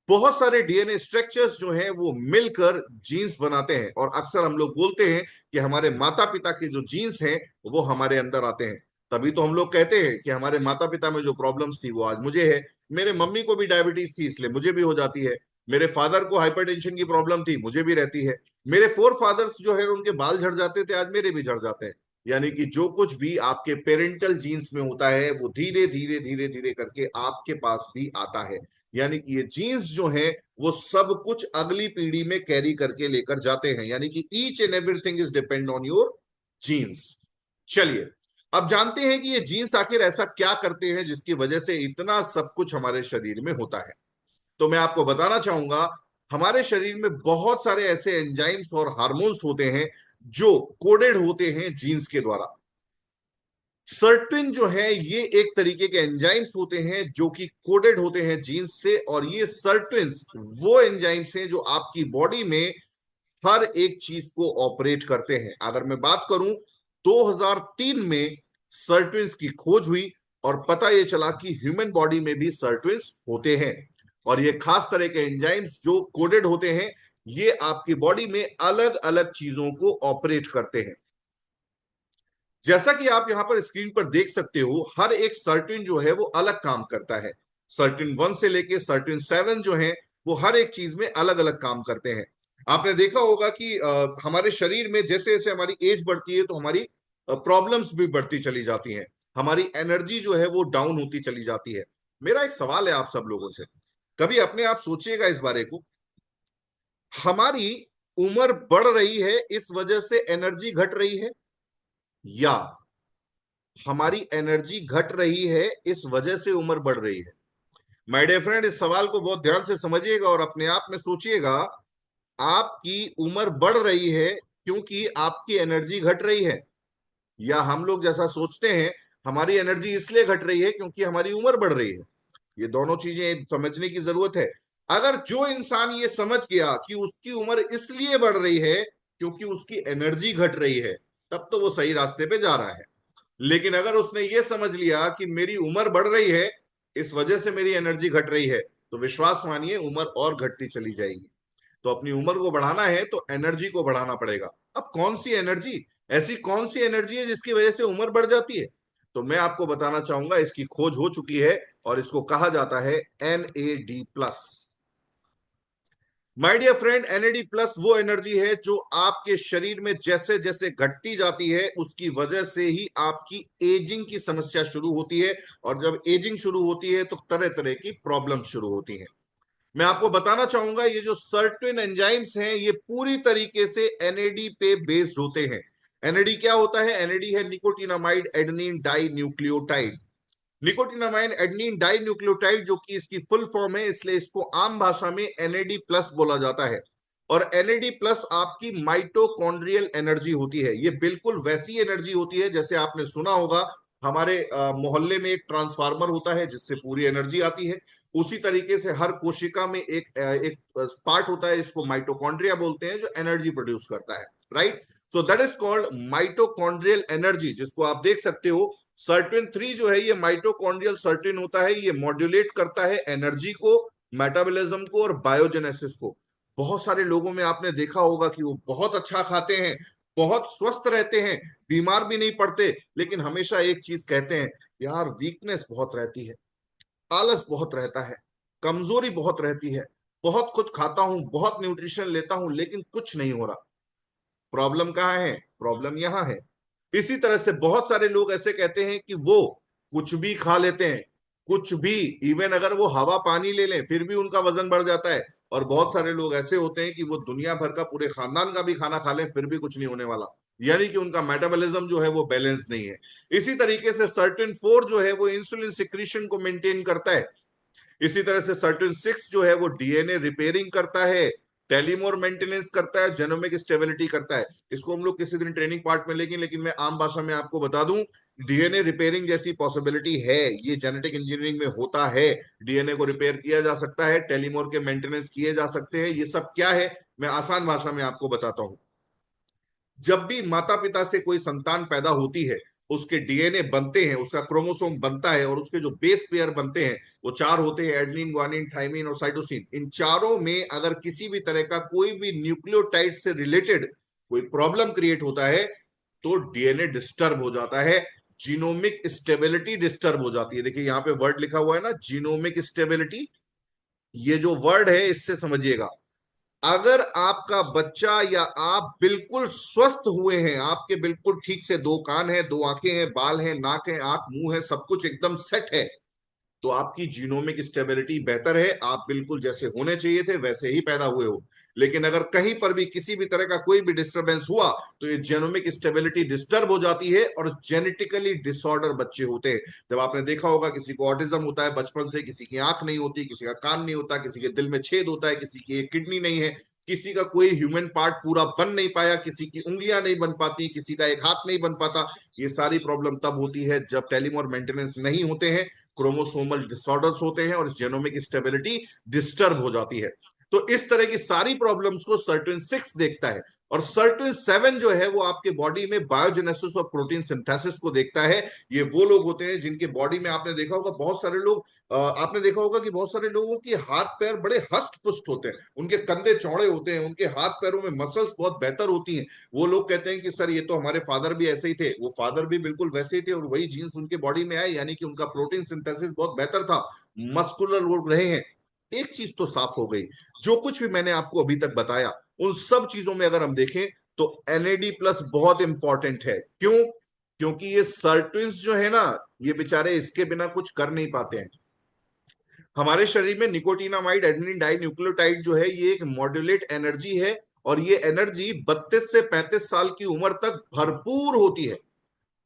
बहुत सारे डीएनए स्ट्रक्चर्स जो हैं वो मिलकर जीन्स बनाते हैं, और अक्सर हम लोग बोलते हैं कि हमारे माता पिता के जो जीन्स हैं वो हमारे अंदर आते हैं। तभी तो हम लोग कहते हैं कि हमारे माता पिता में जो प्रॉब्लम्स थी वो आज मुझे है, मेरे मम्मी को भी डायबिटीज थी इसलिए मुझे भी हो जाती है, मेरे फादर को हाइपरटेंशन की प्रॉब्लम थी मुझे भी रहती है, मेरे फोर फादर्स जो है उनके बाल झड़ जाते थे आज मेरे भी झड़ जाते हैं। यानी कि जो कुछ भी आपके पेरेंटल जीन्स में होता है वो धीरे धीरे धीरे धीरे करके आपके पास भी आता है। यानी कि ये जीन्स जो है वो सब कुछ अगली पीढ़ी में कैरी करके लेकर जाते हैं, यानी कि each and everything is depend on your genes. चलिए अब जानते हैं कि ये जीन्स आखिर ऐसा क्या करते हैं जिसकी वजह से इतना सब कुछ हमारे शरीर में होता है। तो मैं आपको बताना चाहूंगा, हमारे शरीर में बहुत सारे ऐसे एंजाइम्स और हार्मोन्स होते हैं जो कोडेड होते हैं जीन्स के द्वारा। सर्टिन जो है ये एक तरीके के एंजाइम्स होते हैं जो कि कोडेड होते हैं जीन्स से, और ये सर्टिन्स वो एंजाइम्स हैं जो आपकी बॉडी में हर एक चीज को ऑपरेट करते हैं। अगर मैं बात करूं, 2003 में सर्टिन्स की खोज हुई, और पता ये चला कि ह्यूमन बॉडी में भी सर्टिन्स होते हैं, और ये खास तरह के एंजाइम्स जो कोडेड होते हैं ये आपकी बॉडी में अलग अलग चीजों को ऑपरेट करते हैं। जैसा कि आप यहां पर स्क्रीन पर देख सकते हो, हर एक सर्टिन जो है वो अलग काम करता है। सर्टिन 1 से लेके सर्टिन 7 जो है वो हर एक चीज में अलग अलग काम करते हैं। आपने देखा होगा कि हमारे शरीर में जैसे जैसे हमारी एज बढ़ती है तो हमारी प्रॉब्लम्स भी बढ़ती चली जाती हैं, हमारी एनर्जी जो है वो डाउन होती चली जाती है। मेरा एक सवाल है आप सब लोगों से, कभी अपने आप सोचिएगा इस बारे को, हमारी उम्र बढ़ रही है इस वजह से एनर्जी घट रही है, या हमारी एनर्जी घट रही है इस वजह से उम्र बढ़ रही है? माय डियर फ्रेंड, इस सवाल को बहुत ध्यान से समझिएगा और अपने आप में सोचिएगा, आपकी उम्र बढ़ रही है क्योंकि आपकी एनर्जी घट रही है, या हम लोग जैसा सोचते हैं हमारी एनर्जी इसलिए घट रही है क्योंकि हमारी उम्र बढ़ रही है? ये दोनों चीजें समझने की जरूरत है। अगर जो इंसान ये समझ गया कि उसकी उम्र इसलिए बढ़ रही है क्योंकि उसकी एनर्जी घट रही है, तब तो वो सही रास्ते पे जा रहा है। लेकिन अगर उसने ये समझ लिया कि मेरी उम्र बढ़ रही है इस वजह से मेरी एनर्जी घट रही है, तो विश्वास मानिए उम्र और घटती चली जाएगी। तो अपनी उम्र को बढ़ाना है तो एनर्जी को बढ़ाना पड़ेगा। अब कौन सी एनर्जी, ऐसी कौन सी एनर्जी है जिसकी वजह से उम्र बढ़ जाती है? तो मैं आपको बताना चाहूंगा, इसकी खोज हो चुकी है और इसको कहा जाता है NAD+। My dear friend, NAD+ वो एनर्जी है जो आपके शरीर में जैसे जैसे घटती जाती है उसकी वजह से ही आपकी एजिंग की समस्या शुरू होती है। और जब एजिंग शुरू होती है तो तरह तरह की प्रॉब्लम शुरू होती है। मैं आपको बताना चाहूंगा ये जो सर्टेन एंजाइम्स हैं ये पूरी तरीके से NAD पे बेस्ड होते हैं। NAD क्या होता है? NAD है nicotinamide adenine dinucleotide. Nicotinamide adenine dinucleotide जो कि इसकी फुल फॉर्म है, इसलिए इसको आम भाषा में NAD+ बोला जाता है। और NAD+ आपकी माइटोकॉन्ड्रियल एनर्जी होती है। ये बिल्कुल वैसी एनर्जी होती है जैसे आपने सुना होगा हमारे मोहल्ले में एक ट्रांसफार्मर होता है जिससे पूरी एनर्जी आती है। उसी तरीके से हर कोशिका में एक पार्ट होता है, इसको माइटोकॉन्ड्रिया बोलते हैं, जो एनर्जी प्रोड्यूस करता है। Right? So that is called mitochondrial energy, जिसको आप देख सकते हो सर्टेन 3 जो है ये माइटोकॉन्ड्रियल सर्टेन होता है। ये मॉड्यूलेट करता है एनर्जी को, मेटाबॉलिज्म को और बायोजेनेसिस को। बहुत सारे लोगों में आपने देखा होगा कि वो बहुत अच्छा खाते हैं, बहुत स्वस्थ रहते हैं, बीमार भी नहीं पड़ते, लेकिन हमेशा एक चीज कहते हैं, यार वीकनेस बहुत रहती है, आलस बहुत रहता है, कमजोरी बहुत रहती है, बहुत कुछ खाता हूं, बहुत न्यूट्रिशन लेता हूं, लेकिन कुछ नहीं हो रहा। प्रॉब्लम कहाँ है? प्रॉब्लम यहाँ है। इसी तरह से बहुत सारे लोग ऐसे कहते हैं कि वो कुछ भी खा लेते हैं, कुछ भी, इवन अगर वो हवा पानी ले लें फिर भी उनका वजन बढ़ जाता है। और बहुत सारे लोग ऐसे होते हैं कि वो दुनिया भर का, पूरे खानदान का भी खाना खा लें फिर भी कुछ नहीं होने वाला, यानी कि उनका मेटाबॉलिज्म जो है वो बैलेंस नहीं है। इसी तरीके से सर्टेन 4 जो है वो इंसुलिन सिक्रीशन को मेंटेन करता है। इसी तरह से सर्टेन 6 जो है वो DNA रिपेयरिंग करता है, टेलीमोर मेंटेनेंस करता है, जेनोमिक स्टेबिलिटी करता है। इसको हम लोग किसी दिन ट्रेनिंग पार्ट में लेंगे, लेकिन मैं आम भाषा में आपको बता दूं, DNA रिपेयरिंग जैसी पॉसिबिलिटी है, ये जेनेटिक इंजीनियरिंग में होता है। DNA को रिपेयर किया जा सकता है, टेलीमोर के मेंटेनेंस किए जा सकते हैं। ये सब क्या है, मैं आसान भाषा में आपको बताता हूं। जब भी माता पिता से कोई संतान पैदा होती है, उसके DNA बनते हैं, उसका क्रोमोसोम बनता है, और उसके जो बेस पेयर बनते हैं वो 4 होते हैं, एडेनिन, ग्वानिन, थाइमिन और साइटोसिन। इन चारों में अगर किसी भी तरह का कोई भी न्यूक्लियोटाइड से रिलेटेड कोई प्रॉब्लम क्रिएट होता है तो DNA डिस्टर्ब हो जाता है, जीनोमिक स्टेबिलिटी डिस्टर्ब हो जाती है। देखिए यहाँ पे वर्ड लिखा हुआ है ना, जीनोमिक स्टेबिलिटी, ये जो वर्ड है इससे समझिएगा, अगर आपका बच्चा या आप बिल्कुल स्वस्थ हुए हैं, आपके बिल्कुल ठीक से 2 कान है, 2 आंखें हैं, बाल हैं, नाक है, आंख मुंह है, सब कुछ एकदम सेट है, तो आपकी जीनोमिक स्टेबिलिटी बेहतर है, आप बिल्कुल जैसे होने चाहिए थे वैसे ही पैदा हुए हो। लेकिन अगर कहीं पर भी किसी भी तरह का कोई भी डिस्टरबेंस हुआ तो ये जीनोमिक स्टेबिलिटी डिस्टर्ब हो जाती है और जेनेटिकली डिसऑर्डर बच्चे होते हैं। जब आपने देखा होगा किसी को ऑटिज्म होता है बचपन से, किसी की आंख नहीं होती, किसी का कान नहीं होता, किसी के दिल में छेद होता है, किसी की एक किडनी नहीं है, किसी का कोई ह्यूमन पार्ट पूरा बन नहीं पाया, किसी की उंगलियां नहीं बन पाती, किसी का एक हाथ नहीं बन पाता। ये सारी प्रॉब्लम तब होती है जब टेलीमोर मेंटेनेंस नहीं होते हैं, क्रोमोसोमल डिसऑर्डर्स होते हैं और जेनोमिक स्टेबिलिटी डिस्टर्ब हो जाती है। तो इस तरह की सारी प्रॉब्लम्स को सर्टेन 6 देखता है। और सर्टेन 7 जो है वो आपके बॉडी में बायोजेनेसिस और प्रोटीन सिंथेसिस को देखता है। ये वो लोग होते हैं जिनके बॉडी में, आपने देखा होगा बहुत सारे लोग, आपने देखा होगा कि बहुत सारे लोगों के हाथ पैर बड़े हष्ट पुष्ट होते हैं, उनके कंधे चौड़े होते हैं, उनके हाथ पैरों में मसल्स बहुत बेहतर होती हैं। वो लोग कहते हैं कि सर ये तो हमारे फादर भी ऐसे ही थे। वो फादर भी बिल्कुल वैसे ही थे और वही जीन्स उनके बॉडी में आए, यानी कि उनका प्रोटीन सिंथेसिस बहुत बेहतर था, मस्कुलर लोग रहे हैं। एक चीज तो साफ हो गई, जो कुछ भी मैंने आपको अभी तक बताया उन सब चीजों में अगर हम देखें तो NAD+ बहुत इंपॉर्टेंट है। क्यों? क्योंकि ये सर्टेन्स जो है ना, ये बेचारे इसके बिना कुछ कर नहीं पाते हैं। हमारे शरीर में निकोटिनामाइड एडेनिन डाई न्यूक्लियोटाइड जो है ये एक मॉड्यूलेट एनर्जी है, और ये एनर्जी 32 से 35 साल की उम्र तक भरपूर होती है,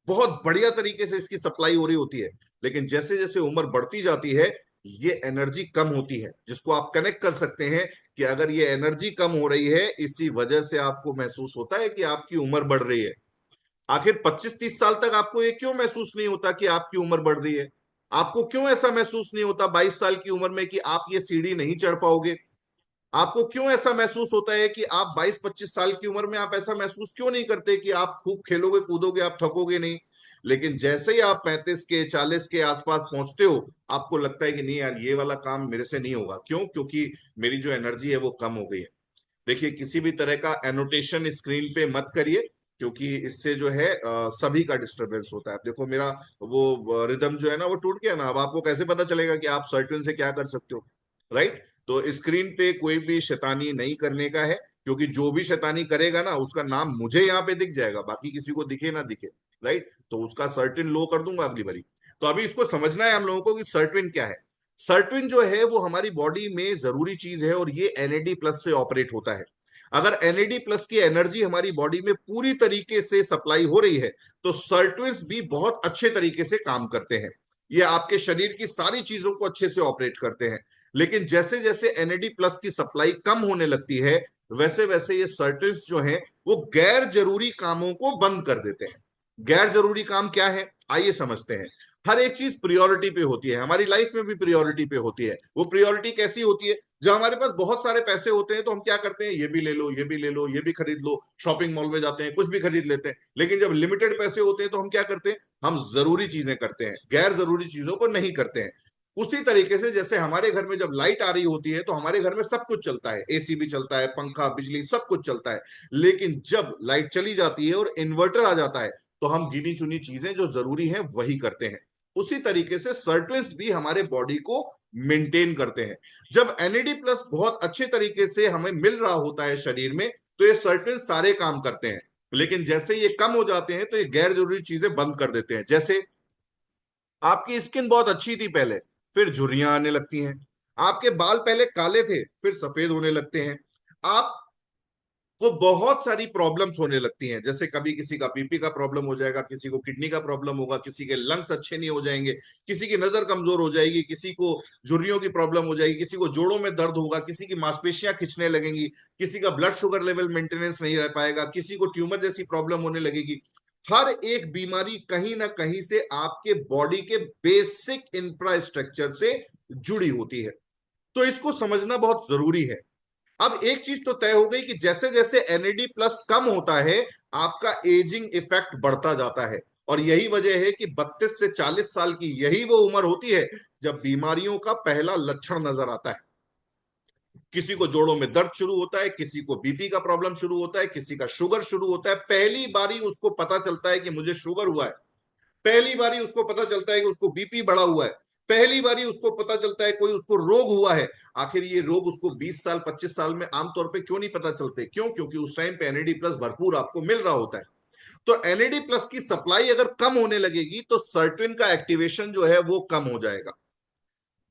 बहुत बढ़िया तरीके से इसकी सप्लाई हो रही होती है। लेकिन जैसे जैसे उम्र बढ़ती जाती है ये एनर्जी कम होती है, जिसको आप कनेक्ट कर सकते हैं कि अगर ये एनर्जी कम हो रही है इसी वजह से आपको महसूस होता है कि आपकी उम्र बढ़ रही है। आखिर 25-30 साल तक आपको ये क्यों महसूस नहीं होता कि आपकी उम्र बढ़ रही है? आपको क्यों ऐसा महसूस नहीं होता 22 साल की उम्र में कि आप ये सीढ़ी नहीं चढ़ पाओगे? आपको क्यों ऐसा महसूस होता है कि आप 22-25 साल की उम्र में आप ऐसा महसूस क्यों नहीं करते कि आप खूब खेलोगे कूदोगे, आप थकोगे नहीं? लेकिन जैसे ही आप 35 के 40 के आसपास पहुंचते हो, आपको लगता है कि नहीं यार, ये वाला काम मेरे से नहीं होगा। क्यों? क्योंकि मेरी जो एनर्जी है वो कम हो गई है। देखिए, किसी भी तरह का एनोटेशन स्क्रीन पे मत करिए, क्योंकि इससे जो है सभी का डिस्टरबेंस होता है। अब देखो, मेरा वो रिदम जो है ना वो टूट गया ना। अब आपको कैसे पता चलेगा कि आप सर्टन से क्या कर सकते हो? राइट? तो स्क्रीन पे कोई भी शैतानी नहीं करने का है, क्योंकि जो भी शैतानी करेगा ना, उसका नाम मुझे यहाँ पे दिख जाएगा, बाकी किसी को दिखे ना दिखे। राइट? तो उसका सर्टिन लो कर दूंगा अगली बारी। तो अभी इसको समझना है हम लोगों को कि सर्टिन क्या है। सर्टिन जो है वो हमारी बॉडी में जरूरी चीज है, और ये एनएडी प्लस से ऑपरेट होता है। अगर एनएडी प्लस की एनर्जी हमारी बॉडी में पूरी तरीके से सप्लाई हो रही है, तो सर्टिन्स भी बहुत अच्छे तरीके से काम करते हैं। ये आपके शरीर की सारी चीजों को अच्छे से ऑपरेट करते हैं। लेकिन जैसे जैसे एनएडी प्लस की सप्लाई कम होने लगती है, वैसे वैसे ये सर्टिन्स जो हैं वो गैर जरूरी कामों को बंद कर देते हैं। गैर जरूरी काम क्या है, आइए समझते हैं। हर एक चीज प्रियोरिटी पे होती है, हमारी लाइफ में भी प्रियोरिटी पे होती है। वो प्रियोरिटी कैसी होती है? जब हमारे पास बहुत सारे पैसे होते हैं तो हम क्या करते हैं, ये भी ले लो, ये भी ले लो, ये भी खरीद लो, शॉपिंग मॉल में जाते हैं, कुछ भी खरीद लेते हैं। लेकिन जब लिमिटेड पैसे होते हैं तो हम क्या करते हैं, हम जरूरी चीजें करते हैं, गैर जरूरी चीजों को नहीं करते हैं। उसी तरीके से जैसे हमारे घर में जब लाइट आ रही होती है तो हमारे घर में सब कुछ चलता है, एसी भी चलता है, पंखा, बिजली, सब कुछ चलता है। लेकिन जब लाइट चली जाती है और इन्वर्टर आ जाता है, तो हम गिनी चुनी चीजें जो जरूरी हैं वही करते हैं। उसी तरीके से सर्टेन्स भी हमारे बॉडी को मेंटेन करते हैं। जब एनएडी प्लस बहुत अच्छे तरीके से हमें मिल रहा होता है शरीर में, तो ये सर्टेन सारे काम करते हैं। लेकिन जैसे ये कम हो जाते हैं तो ये गैर जरूरी चीजें बंद कर देते हैं। जैसे आपकी स्किन बहुत अच्छी थी पहले, फिर झुर्रियां आने लगती हैं। आपके बाल पहले काले थे, फिर सफेद होने लगते हैं। आप को बहुत सारी प्रॉब्लम्स होने लगती हैं। जैसे कभी किसी का बीपी का प्रॉब्लम हो जाएगा, किसी को किडनी का प्रॉब्लम होगा, किसी के लंग्स अच्छे नहीं हो जाएंगे, किसी की नजर कमजोर हो जाएगी, किसी को झुर्रियों की प्रॉब्लम हो जाएगी, किसी को जोड़ों में दर्द होगा, किसी की मांसपेशियां खिंचने लगेंगी, किसी का ब्लड शुगर लेवल मेंटेनेंस नहीं रह पाएगा, किसी को ट्यूमर जैसी प्रॉब्लम होने लगेगी। हर एक बीमारी कहीं ना कहीं से आपके बॉडी के बेसिक इंफ्रास्ट्रक्चर से जुड़ी होती है। तो इसको समझना बहुत जरूरी है। अब एक चीज तो तय हो गई कि जैसे जैसे एनएडी प्लस कम होता है, आपका एजिंग इफेक्ट बढ़ता जाता है। और यही वजह है कि 32 से 40 साल की यही वो उम्र होती है जब बीमारियों का पहला लक्षण नजर आता है। किसी को जोड़ों में दर्द शुरू होता है, किसी को बीपी का प्रॉब्लम शुरू होता है, किसी का शुगर शुरू होता है। पहली बारी उसको पता चलता है कि मुझे शुगर हुआ है, पहली बारी उसको पता चलता है कि उसको बीपी बढ़ा हुआ है, पहली बारी उसको पता चलता है कोई उसको रोग हुआ है। आखिर ये रोग उसको 20 साल 25 साल में आमतौर पे क्यों नहीं पता चलते? क्यों? क्योंकि उस टाइम पे एनएडी प्लस भरपूर आपको मिल रहा होता है। तो एनएडी प्लस की सप्लाई अगर कम होने लगेगी तो सर्टिन का एक्टिवेशन जो है वो कम हो जाएगा।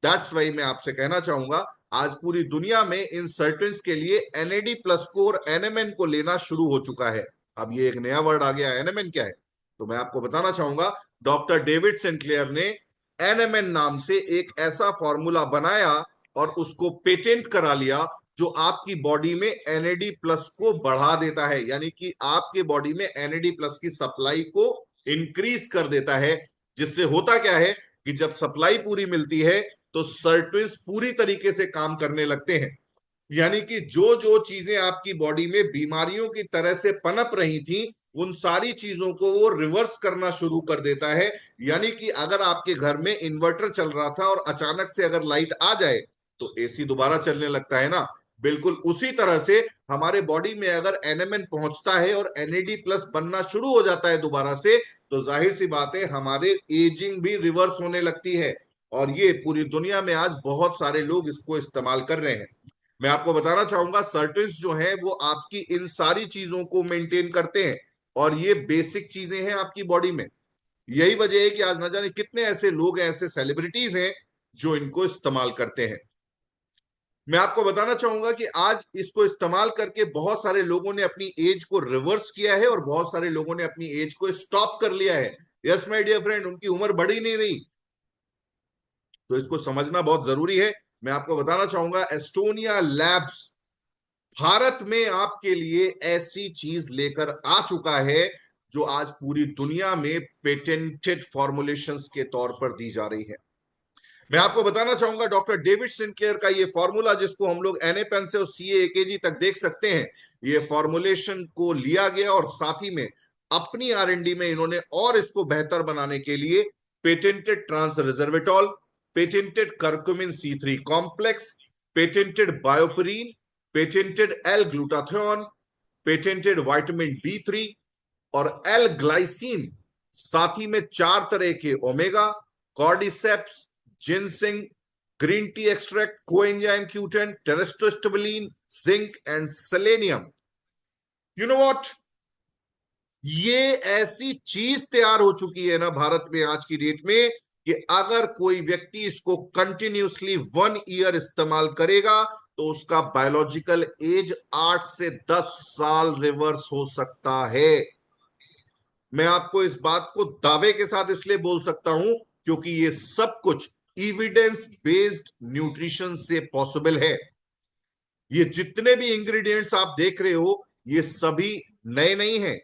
दैट्स वाई मैं आपसे कहना चाहूंगा, आज पूरी दुनिया में इन सर्टिन्स के लिए एनएडी प्लस को और एनएमएन को लेना शुरू हो चुका है। अब ये एक नया वर्ड आ गया, एनएमएन क्या है? तो मैं आपको बताना चाहूंगा, डॉक्टर डेविड सिंक्लेयर ने एनएमएन नाम से एक ऐसा फॉर्मूला बनाया और उसको पेटेंट करा लिया, जो आपकी बॉडी में एनएडी प्लस को बढ़ा देता है, यानी कि आपके बॉडी में एनएडी प्लस की सप्लाई को इंक्रीज कर देता है। जिससे होता क्या है कि जब सप्लाई पूरी मिलती है तो सर्टिन्स पूरी तरीके से काम करने लगते हैं। यानी कि जो जो चीजें आपकी बॉडी में बीमारियों की तरह से पनप रही थी, उन सारी चीजों को वो रिवर्स करना शुरू कर देता है। यानी कि अगर आपके घर में इन्वर्टर चल रहा था और अचानक से अगर लाइट आ जाए तो एसी दोबारा चलने लगता है ना। बिल्कुल उसी तरह से हमारे बॉडी में अगर एनएमएन पहुंचता है और एनएडी प्लस बनना शुरू हो जाता है दोबारा से, तो जाहिर सी बात है हमारे एजिंग भी रिवर्स होने लगती है। और ये पूरी दुनिया में आज बहुत सारे लोग इसको इस्तेमाल कर रहे हैं। मैं आपको बताना चाहूंगा, सर्टिन्स जो है वो आपकी इन सारी चीजों को मेंटेन करते हैं, और ये बेसिक चीजें हैं आपकी बॉडी में। यही वजह है कि आज न जाने कितने ऐसे लोग हैं, ऐसे सेलिब्रिटीज हैं जो इनको इस्तेमाल करते हैं। मैं आपको बताना चाहूंगा कि आज इसको इस्तेमाल करके बहुत सारे लोगों ने अपनी एज को रिवर्स किया है और बहुत सारे लोगों ने अपनी एज को स्टॉप कर लिया है। यस माय डियर फ्रेंड, उनकी उम्र बढ़ी नहीं रही। तो इसको समझना बहुत जरूरी है। मैं आपको बताना चाहूंगा, एस्टोनिया लैब्स भारत में आपके लिए ऐसी चीज लेकर आ चुका है जो आज पूरी दुनिया में पेटेंटेड फॉर्मुलेशंस के तौर पर दी जा रही है। मैं आपको बताना चाहूंगा, डॉक्टर डेविड सिंक्लेयर का ये फॉर्मूला, जिसको हम लोग एन ए पेन से और सी ए के जी तक देख सकते हैं, ये फॉर्मुलेशन को लिया गया और साथ ही में अपनी R&D में इन्होंने और इसको बेहतर बनाने के लिए patented trans resveratrol, patented curcumin C3 complex, patented bioperine, patented L glutathione, patented vitamin D3 और एल ग्लाइसिन, साथ ही में 4 तरह के omega, cordyceps, ginseng, green tea extract, coenzyme Q10, टेरेस्टोस्टेबिलिन, zinc and selenium. You know what, ये ऐसी चीज तैयार हो चुकी है ना भारत में आज की डेट में कि अगर कोई व्यक्ति इसको कंटिन्यूसली 1 ईयर इस्तेमाल करेगा तो उसका बायोलॉजिकल एज 8 से 10 साल रिवर्स हो सकता है। मैं आपको इस बात को दावे के साथ इसलिए बोल सकता हूं क्योंकि ये सब कुछ इविडेंस बेस्ड न्यूट्रिशन से पॉसिबल है। ये जितने भी इंग्रेडिएंट्स आप देख रहे हो ये सभी नए नहीं हैं,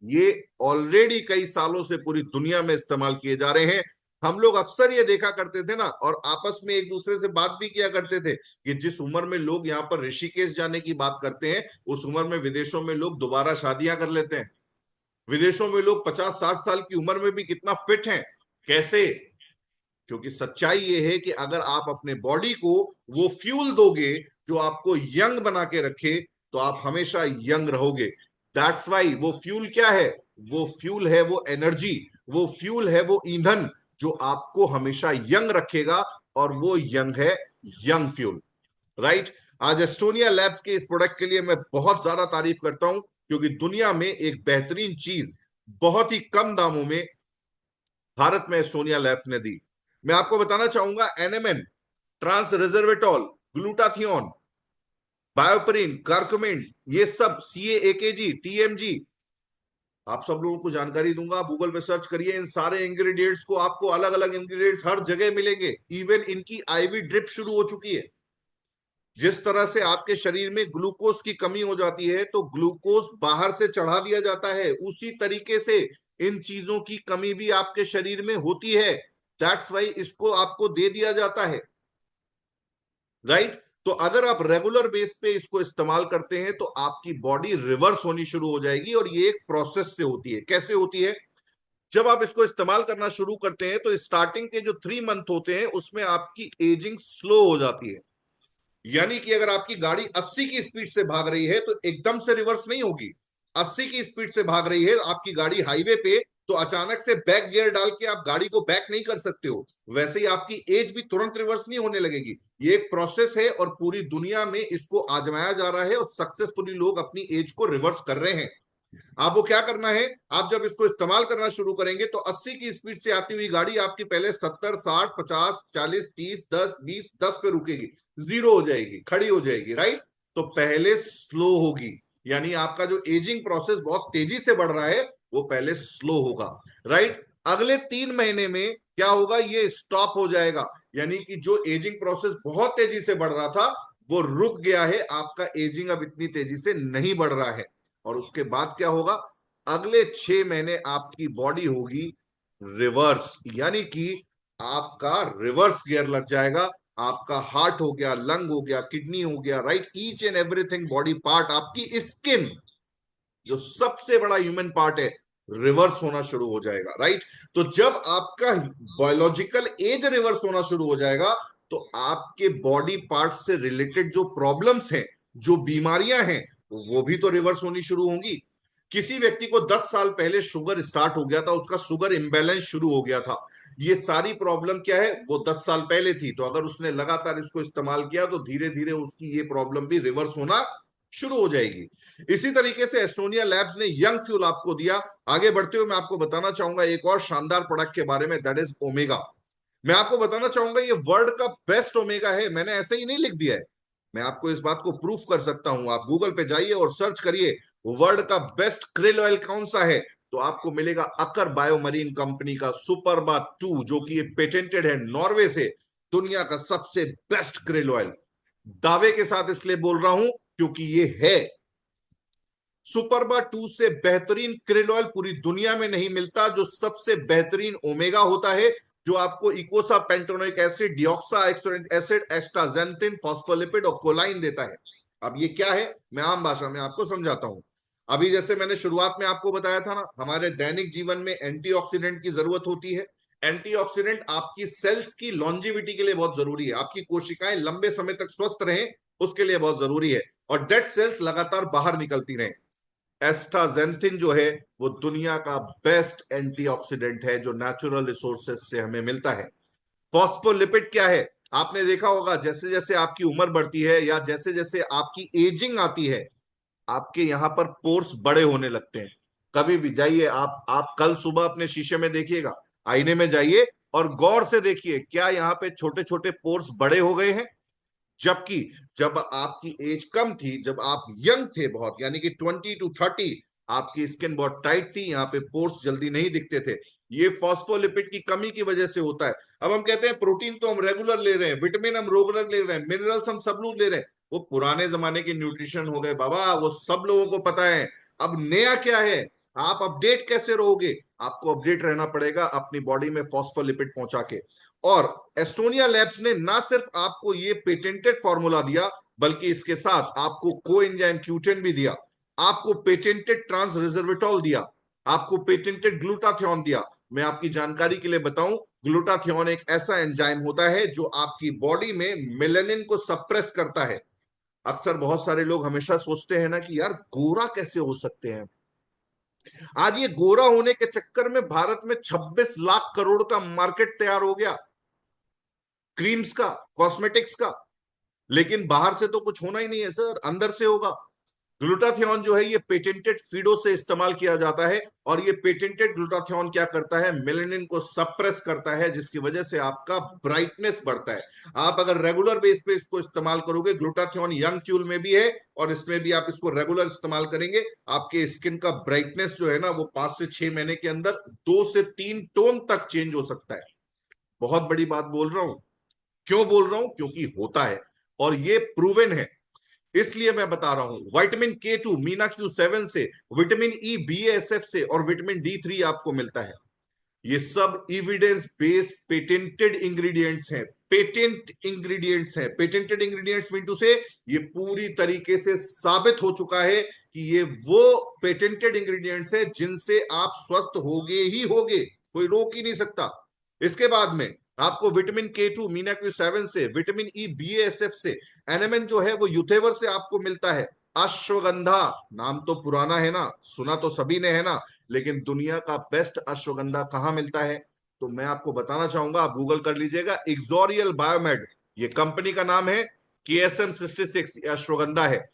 ये ऑलरेडी कई सालों से पूरी दुनिया में इस्तेमाल किए जा रहे हैं। हम लोग अक्सर ये देखा करते थे ना, और आपस में एक दूसरे से बात भी किया करते थे कि जिस उम्र में लोग यहाँ पर ऋषिकेश जाने की बात करते हैं उस उम्र में विदेशों में लोग दोबारा शादियां कर लेते हैं। विदेशों में लोग 50-60 साल की उम्र में भी कितना फिट हैं। कैसे? क्योंकि सच्चाई ये है कि अगर आप अपने बॉडी को वो फ्यूल दोगे जो आपको यंग बना के रखे तो आप हमेशा यंग रहोगे। दैट्स वाई वो फ्यूल क्या है? वो फ्यूल है वो एनर्जी, वो फ्यूल है वो ईंधन जो आपको हमेशा यंग रखेगा, और वो यंग है यंग फ्यूल। राइट। आज एस्टोनिया लैब्स के इस प्रोडक्ट के लिए मैं बहुत ज्यादा तारीफ करता हूं क्योंकि दुनिया में एक बेहतरीन चीज बहुत ही कम दामों में भारत में एस्टोनिया लैब्स ने दी। मैं आपको बताना चाहूंगा NMN, trans resveratrol, glutathione, bioperine, curcumin, ये सब CA-AKG, TMG, आप सब लोगों को जानकारी दूंगा। गूगल पे सर्च करिए इन सारे इंग्रेडिएंट्स को, आपको अलग अलग इंग्रेडिएंट्स हर जगह मिलेंगे। इवन इनकी IV ड्रिप शुरू हो चुकी है। जिस तरह से आपके शरीर में ग्लूकोज की कमी हो जाती है तो ग्लूकोज बाहर से चढ़ा दिया जाता है, उसी तरीके से इन चीजों की कमी भी आपके शरीर में होती है। दैट्स वाई इसको आपको दे दिया जाता है। राइट। तो अगर आप रेगुलर बेस पे इसको इस्तेमाल करते हैं तो आपकी बॉडी रिवर्स होनी शुरू हो जाएगी, और ये एक प्रोसेस से होती है। कैसे होती है? जब आप इसको इस्तेमाल करना शुरू करते हैं तो स्टार्टिंग के जो 3 मंथ होते हैं उसमें आपकी एजिंग स्लो हो जाती है। यानी कि अगर आपकी गाड़ी 80 की स्पीड से भाग रही है तो एकदम से रिवर्स नहीं होगी। 80 की स्पीड से भाग रही है आपकी गाड़ी हाईवे पे, तो अचानक से बैक गियर डाल के आप गाड़ी को बैक नहीं कर सकते हो। वैसे ही आपकी एज भी तुरंत रिवर्स नहीं होने लगेगी। ये एक प्रोसेस है और पूरी दुनिया में इसको आजमाया जा रहा है और सक्सेसफुली लोग अपनी एज को रिवर्स कर रहे हैं। आपको क्या करना है, आप जब इसको इस्तेमाल करना शुरू करेंगे तो 80 की स्पीड से आती हुई गाड़ी आपकी पहले 70, 60, 50, 40, 30, 10, 20, 10 पे रुकेगी, जीरो हो जाएगी, खड़ी हो जाएगी। राइट। तो पहले स्लो होगी, यानी आपका जो एजिंग प्रोसेस बहुत तेजी से बढ़ रहा है वो पहले स्लो होगा। राइट। अगले 3 महीने में क्या होगा, ये स्टॉप हो जाएगा, यानी कि जो एजिंग प्रोसेस बहुत तेजी से बढ़ रहा था वो रुक गया है। आपका एजिंग अब इतनी तेजी से नहीं बढ़ रहा है। और उसके बाद क्या होगा, अगले 6 महीने आपकी बॉडी होगी रिवर्स, यानी कि आपका रिवर्स गियर लग जाएगा। आपका हार्ट हो गया, लंग हो गया, किडनी हो गया, right, each and everything body part, आपकी स्किन जो सबसे बड़ा ह्यूमन पार्ट है रिवर्स होना शुरू हो जाएगा। राइट। तो जब आपका बायोलॉजिकल एज रिवर्स होना शुरू हो जाएगा तो आपके बॉडी पार्ट से रिलेटेड जो प्रॉब्लम्स हैं, जो बीमारियां हैं, वो भी तो रिवर्स होनी शुरू होंगी। किसी व्यक्ति को 10 साल पहले शुगर स्टार्ट हो गया था, उसका शुगर इंबैलेंस शुरू हो गया था। ये सारी प्रॉब्लम क्या है, वो 10 साल पहले थी। तो अगर उसने लगातार इसको इस्तेमाल किया तो धीरे धीरे उसकी ये प्रॉब्लम भी रिवर्स होना शुरू हो जाएगी। इसी तरीके से एस्टोनिया लैब्स ने यंग फ्यूल आपको दिया। आगे बढ़ते हुए मैं आपको बताना चाहूंगा एक और शानदार प्रोडक्ट के बारे में, दैट इज ओमेगा। मैं आपको बताना चाहूंगा ये वर्ल्ड का बेस्ट ओमेगा है, मैंने ऐसे ही नहीं लिख दिया है, मैं आपको इस बात को प्रूफ कर सकता हूं। आप गूगल पे जाइए और सर्च करिए वर्ल्ड का बेस्ट क्रिल ऑयल कौन सा है, तो आपको मिलेगा अकर बायोमरीन कंपनी का सुपरबा 2, जो कि पेटेंटेड है नॉर्वे से, दुनिया का सबसे बेस्ट क्रिल ऑयल। दावे के साथ इसलिए बोल रहा हूं क्योंकि ये है। सुपरबा 2 से बेहतरीन क्रिल ऑयल पूरी दुनिया में नहीं मिलता, जो सबसे बेहतरीन ओमेगा होता है, जो आपको इकोसा पेंटोनोइक एसिड, डिऑक्सा एसिड, एस्टाजेंथिन, फॉस्फोलिपिड और कोलाइन देता है। अब ये क्या है, मैं आम भाषा में आपको समझाता हूं। अभी जैसे मैंने शुरुआत में आपको बताया था ना, हमारे दैनिक जीवन में एंटीऑक्सीडेंट की जरूरत होती है। एंटीऑक्सीडेंट आपकी सेल्स की लॉन्जिविटी के लिए बहुत जरूरी है, आपकी कोशिकाएं लंबे समय तक स्वस्थ रहें उसके लिए बहुत जरूरी है, और डेड सेल्स लगातार बाहर निकलती रहें। एस्टाजेंथिन जो है वो दुनिया का बेस्ट एंटीऑक्सीडेंट है जो नेचुरल रिसोर्सेज से हमें मिलता है। फॉस्फोलिपिड क्या है? आपने देखा होगा जैसे जैसे आपकी उम्र बढ़ती है या जैसे जैसे आपकी एजिंग आती है, आपके यहां पर पोर्स बड़े होने लगते हैं। कभी भी जाइए आप कल सुबह अपने शीशे में देखिएगा, आईने में जाइए और गौर से देखिए क्या यहाँ पे छोटे छोटे पोर्स बड़े हो गए हैं। जबकि जब आपकी एज कम थी, जब आप यंग थे बहुत, यानी कि 20 to 30, आपकी स्किन बहुत टाइट थी, यहाँ पे पोर्स जल्दी नहीं दिखते थे। ये फॉस्फोलिपिड की कमी की वजह से होता है। अब हम कहते हैं प्रोटीन तो हम रेगुलर ले रहे हैं, विटामिन हम रेगुलर ले रहे हैं, मिनरल्स हम सब लोग ले रहे हैं, वो पुराने जमाने के न्यूट्रिशन हो गए बाबा, वो सब लोगों को पता है। अब नया क्या है? आप अपडेट कैसे रहोगे? आपको अपडेट रहना पड़ेगा अपनी बॉडी में फॉस्फोलिपिड पहुंचा के। और एस्टोनिया लैब्स ने ना सिर्फ आपको ये पेटेंटेड फॉर्मूला दिया, बल्कि इसके साथ आपको कोएंजाइम क्यूटेन भी दिया, आपको पेटेंटेड ट्रांस रिजर्वेटॉल दिया, आपको पेटेंटेड ग्लूटाथियोन दिया। मैं आपकी जानकारी के लिए बताऊं, ग्लूटाथियोन एक ऐसा एंजाइम होता है जो आपकी बॉडी में मेलेनिन को सप्रेस करता है। अक्सर बहुत सारे लोग हमेशा सोचते हैं ना कि यार गोरा कैसे हो सकते हैं। आज ये गोरा होने के चक्कर में भारत में 26 लाख करोड़ का मार्केट तैयार हो गया, क्रीम्स का, कॉस्मेटिक्स का। लेकिन बाहर से तो कुछ होना ही नहीं है सर, अंदर से होगा। ग्लूटाथियोन जो है ये पेटेंटेड फीडो से इस्तेमाल किया जाता है, और ये पेटेंटेड ग्लूटाथियोन क्या करता है? मेलेनिन को सप्रेस करता है, जिसकी वजह से आपका ब्राइटनेस बढ़ता है। आप अगर रेगुलर बेस पे इसको इस्तेमाल करोगे, ग्लूटाथियोन यंग फ्यूल में भी है और इसमें भी आप इसको रेगुलर इस्तेमाल करेंगे, आपके स्किन का ब्राइटनेस जो है ना वो 5 से 6 महीने के अंदर 2 से 3 टोन तक चेंज हो सकता है। बहुत बड़ी बात बोल रहा हूं। क्यों बोल रहा हूं? क्योंकि होता है और ये प्रूवन है, इसलिए मैं बता रहा हूं। विटामिन K2 मीना Q7 से, विटामिन ई BASF से और विटामिन D3 आपको मिलता है। ये सब एविडेंस बेस्ड पेटेंटेड इंग्रेडिएंट्स हैं। पेटेंट इंग्रेडिएंट्स हैं, पेटेंटेड इंग्रेडिएंट्स मीन टू से ये पूरी तरीके से साबित हो चुका है कि ये वो पेटेंटेड इंग्रेडिएंट्स हैं जिनसे आप स्वस्थ होगे ही होगे, कोई रोक ही नहीं सकता। इसके बाद में आपको विटामिन K2 मीना Q7 से, विटामिन ई BASF से, NMN जो है वो यूथेवर से आपको मिलता है। अश्वगंधा, नाम तो पुराना है ना, सुना तो सभी ने है ना, लेकिन दुनिया का बेस्ट अश्वगंधा कहां मिलता है? तो मैं आपको बताना चाहूंगा, आप गूगल कर लीजिएगा, इक्सोरियल बायोमेड, ये कंपनी का नाम है। KSM 66 अश्वगंधा है।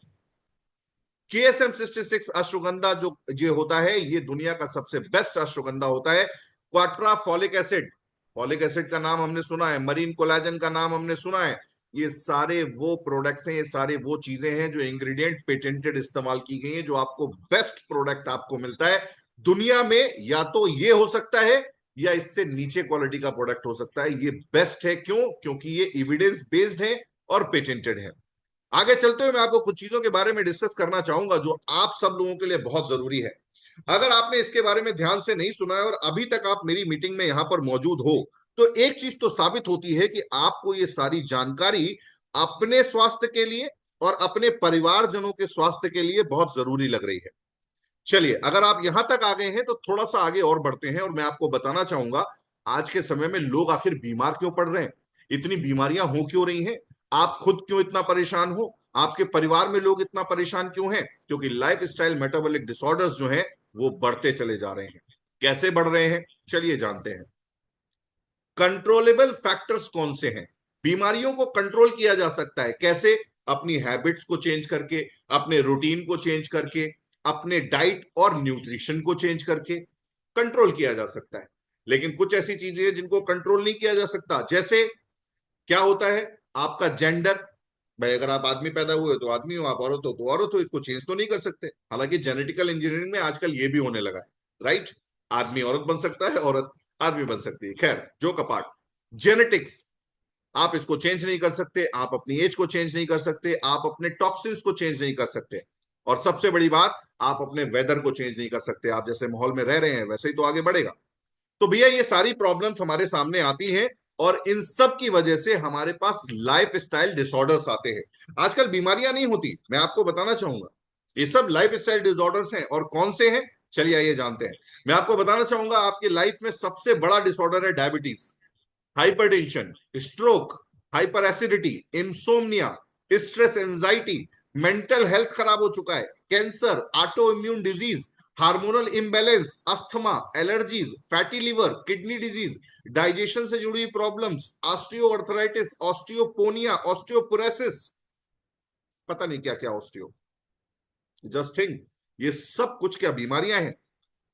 KSM 66 अश्वगंधा जो ये होता है, ये दुनिया का सबसे बेस्ट अश्वगंधा होता है। क्वाट्रा फॉलिक एसिड, फॉलिक एसिड का नाम हमने सुना है, मरीन कोलाजन का नाम हमने सुना है। ये सारे वो प्रोडक्ट्स हैं, ये सारे वो चीजें हैं जो इंग्रेडिएंट पेटेंटेड इस्तेमाल की गई हैं, जो आपको बेस्ट प्रोडक्ट आपको मिलता है दुनिया में। या तो ये हो सकता है या इससे नीचे क्वालिटी का प्रोडक्ट हो सकता है। ये बेस्ट है क्यों? क्योंकि ये एविडेंस बेस्ड है और पेटेंटेड है। आगे चलते हुए मैं आपको कुछ चीजों के बारे में डिस्कस करना चाहूंगा जो आप सब लोगों के लिए बहुत जरूरी है। अगर आपने इसके बारे में ध्यान से नहीं सुना है और अभी तक आप मेरी मीटिंग में यहां पर मौजूद हो, तो एक चीज तो साबित होती है कि आपको ये सारी जानकारी अपने स्वास्थ्य के लिए और अपने परिवारजनों के स्वास्थ्य के लिए बहुत जरूरी लग रही है। चलिए, अगर आप यहां तक आ गए हैं तो थोड़ा सा आगे और बढ़ते हैं और मैं आपको बताना चाहूंगा आज के समय में लोग आखिर बीमार क्यों पड़ रहे हैं, इतनी बीमारियां हो क्यों रही हैं, आप खुद क्यों इतना परेशान हो, आपके परिवार में लोग इतना परेशान क्यों हैं? क्योंकि लाइफ स्टाइल मेटाबॉलिक डिसऑर्डर्स जो हैं वो बढ़ते चले जा रहे हैं। कैसे बढ़ रहे हैं? चलिए जानते हैं। कंट्रोलेबल फैक्टर्स कौन से हैं? बीमारियों को कंट्रोल किया जा सकता है कैसे? अपनी हैबिट्स को चेंज करके, अपने रूटीन को चेंज करके, अपने डाइट और न्यूट्रिशन को चेंज करके कंट्रोल किया जा सकता है। लेकिन कुछ ऐसी चीजें हैं जिनको कंट्रोल नहीं किया जा सकता। जैसे क्या होता है? आपका जेंडर, भाई अगर आप आदमी पैदा हुए तो आदमी हो, आप औरत हो तो औरत हो, इसको चेंज तो नहीं कर सकते। हालांकि जेनेटिकल इंजीनियरिंग में आजकल ये भी होने लगा है, राइट? आदमी औरत बन सकता है, औरत आदमी बन सकती है। खैर, जो कपाट, जेनेटिक्स, आप इसको चेंज नहीं कर सकते, आप अपनी एज को चेंज नहीं कर सकते, आप अपने टॉक्सिन्स को चेंज नहीं कर सकते, और सबसे बड़ी बात, आप अपने वेदर को चेंज नहीं कर सकते। आप जैसे माहौल में रह रहे हैं वैसे ही तो आगे बढ़ेगा। तो भैया ये सारी प्रॉब्लम्स हमारे सामने आती हैं, और इन सब की वजह से हमारे पास लाइफ स्टाइल डिसऑर्डर्स आते हैं। आजकल बीमारियां नहीं होती, मैं आपको बताना चाहूंगा। ये सब लाइफ स्टाइल डिसऑर्डर्स हैं। और कौन से हैं, चलिए आइए जानते हैं। मैं आपको बताना चाहूंगा आपकी लाइफ में सबसे बड़ा डिसऑर्डर है diabetes, hypertension, stroke, hyper acidity, insomnia, stress, anxiety, mental health खराब हो चुका है, cancer, auto immune disease, hormonal imbalance, asthma, allergies, fatty liver, kidney disease, digestion से जुड़ी प्रॉब्लम्स, ऑस्टियोआर्थराइटिस, ऑस्टियोपोनिया, ऑस्टियोपोरोसिस, पता नहीं क्या क्या ऑस्टियो, जस्ट थिंक। ये सब कुछ क्या बीमारियां हैं?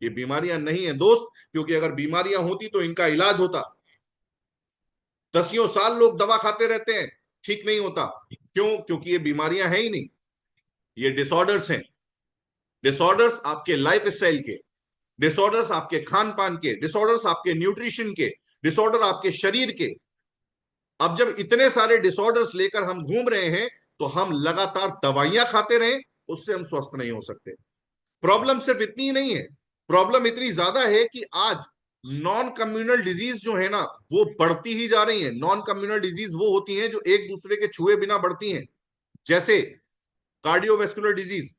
ये बीमारियां नहीं है दोस्त, क्योंकि अगर बीमारियां होती तो इनका इलाज होता। दसियों साल लोग दवा खाते रहते हैं, ठीक नहीं होता। क्यों? क्योंकि ये बीमारियां हैं ही नहीं, ये डिसऑर्डर्स हैं। डिसऑर्डर्स आपके लाइफ स्टाइल के, डिसऑर्डर्स आपके खान पान के, डिसऑर्डर्स आपके न्यूट्रिशन के, डिसऑर्डर आपके शरीर के। अब जब इतने सारे डिसऑर्डर्स लेकर हम घूम रहे हैं, तो हम लगातार दवाइयां खाते रहे, उससे हम स्वस्थ नहीं हो सकते। प्रॉब्लम सिर्फ इतनी ही नहीं है, प्रॉब्लम इतनी ज्यादा है कि आज नॉन कम्युनल डिजीज जो है ना, वो बढ़ती ही जा रही है। नॉन कम्युनल डिजीज वो होती हैं जो एक दूसरे के छुए बिना बढ़ती हैं। जैसे कार्डियोवेस्कुलर डिजीज,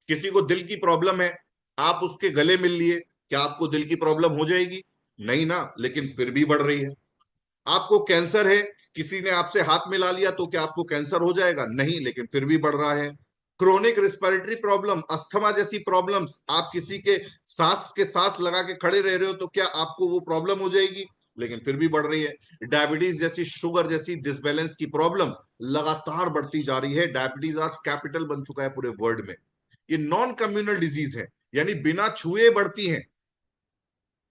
किसी को दिल की प्रॉब्लम है, आप उसके गले मिल लिए, क्या आपको दिल की प्रॉब्लम हो जाएगी? नहीं ना, लेकिन फिर भी बढ़ रही है। आपको कैंसर है, किसी ने आपसे हाथ मिला लिया तो क्या आपको कैंसर हो जाएगा? नहीं, लेकिन फिर भी बढ़ रहा है। क्रोनिक रिस्पिरेटरी प्रॉब्लम, अस्थमा जैसी प्रॉब्लम्स, आप किसी के सांस के साथ लगा के खड़े रह रहे हो तो क्या आपको वो प्रॉब्लम हो जाएगी? लेकिन फिर भी बढ़ रही है। डायबिटीज जैसी, शुगर जैसी डिसबैलेंस की प्रॉब्लम लगातार बढ़ती जा रही है। डायबिटीज आज कैपिटल बन चुका है पूरे वर्ल्ड में। ये नॉन कम्युनल डिजीज है, यानी बिना छुए बढ़ती हैं।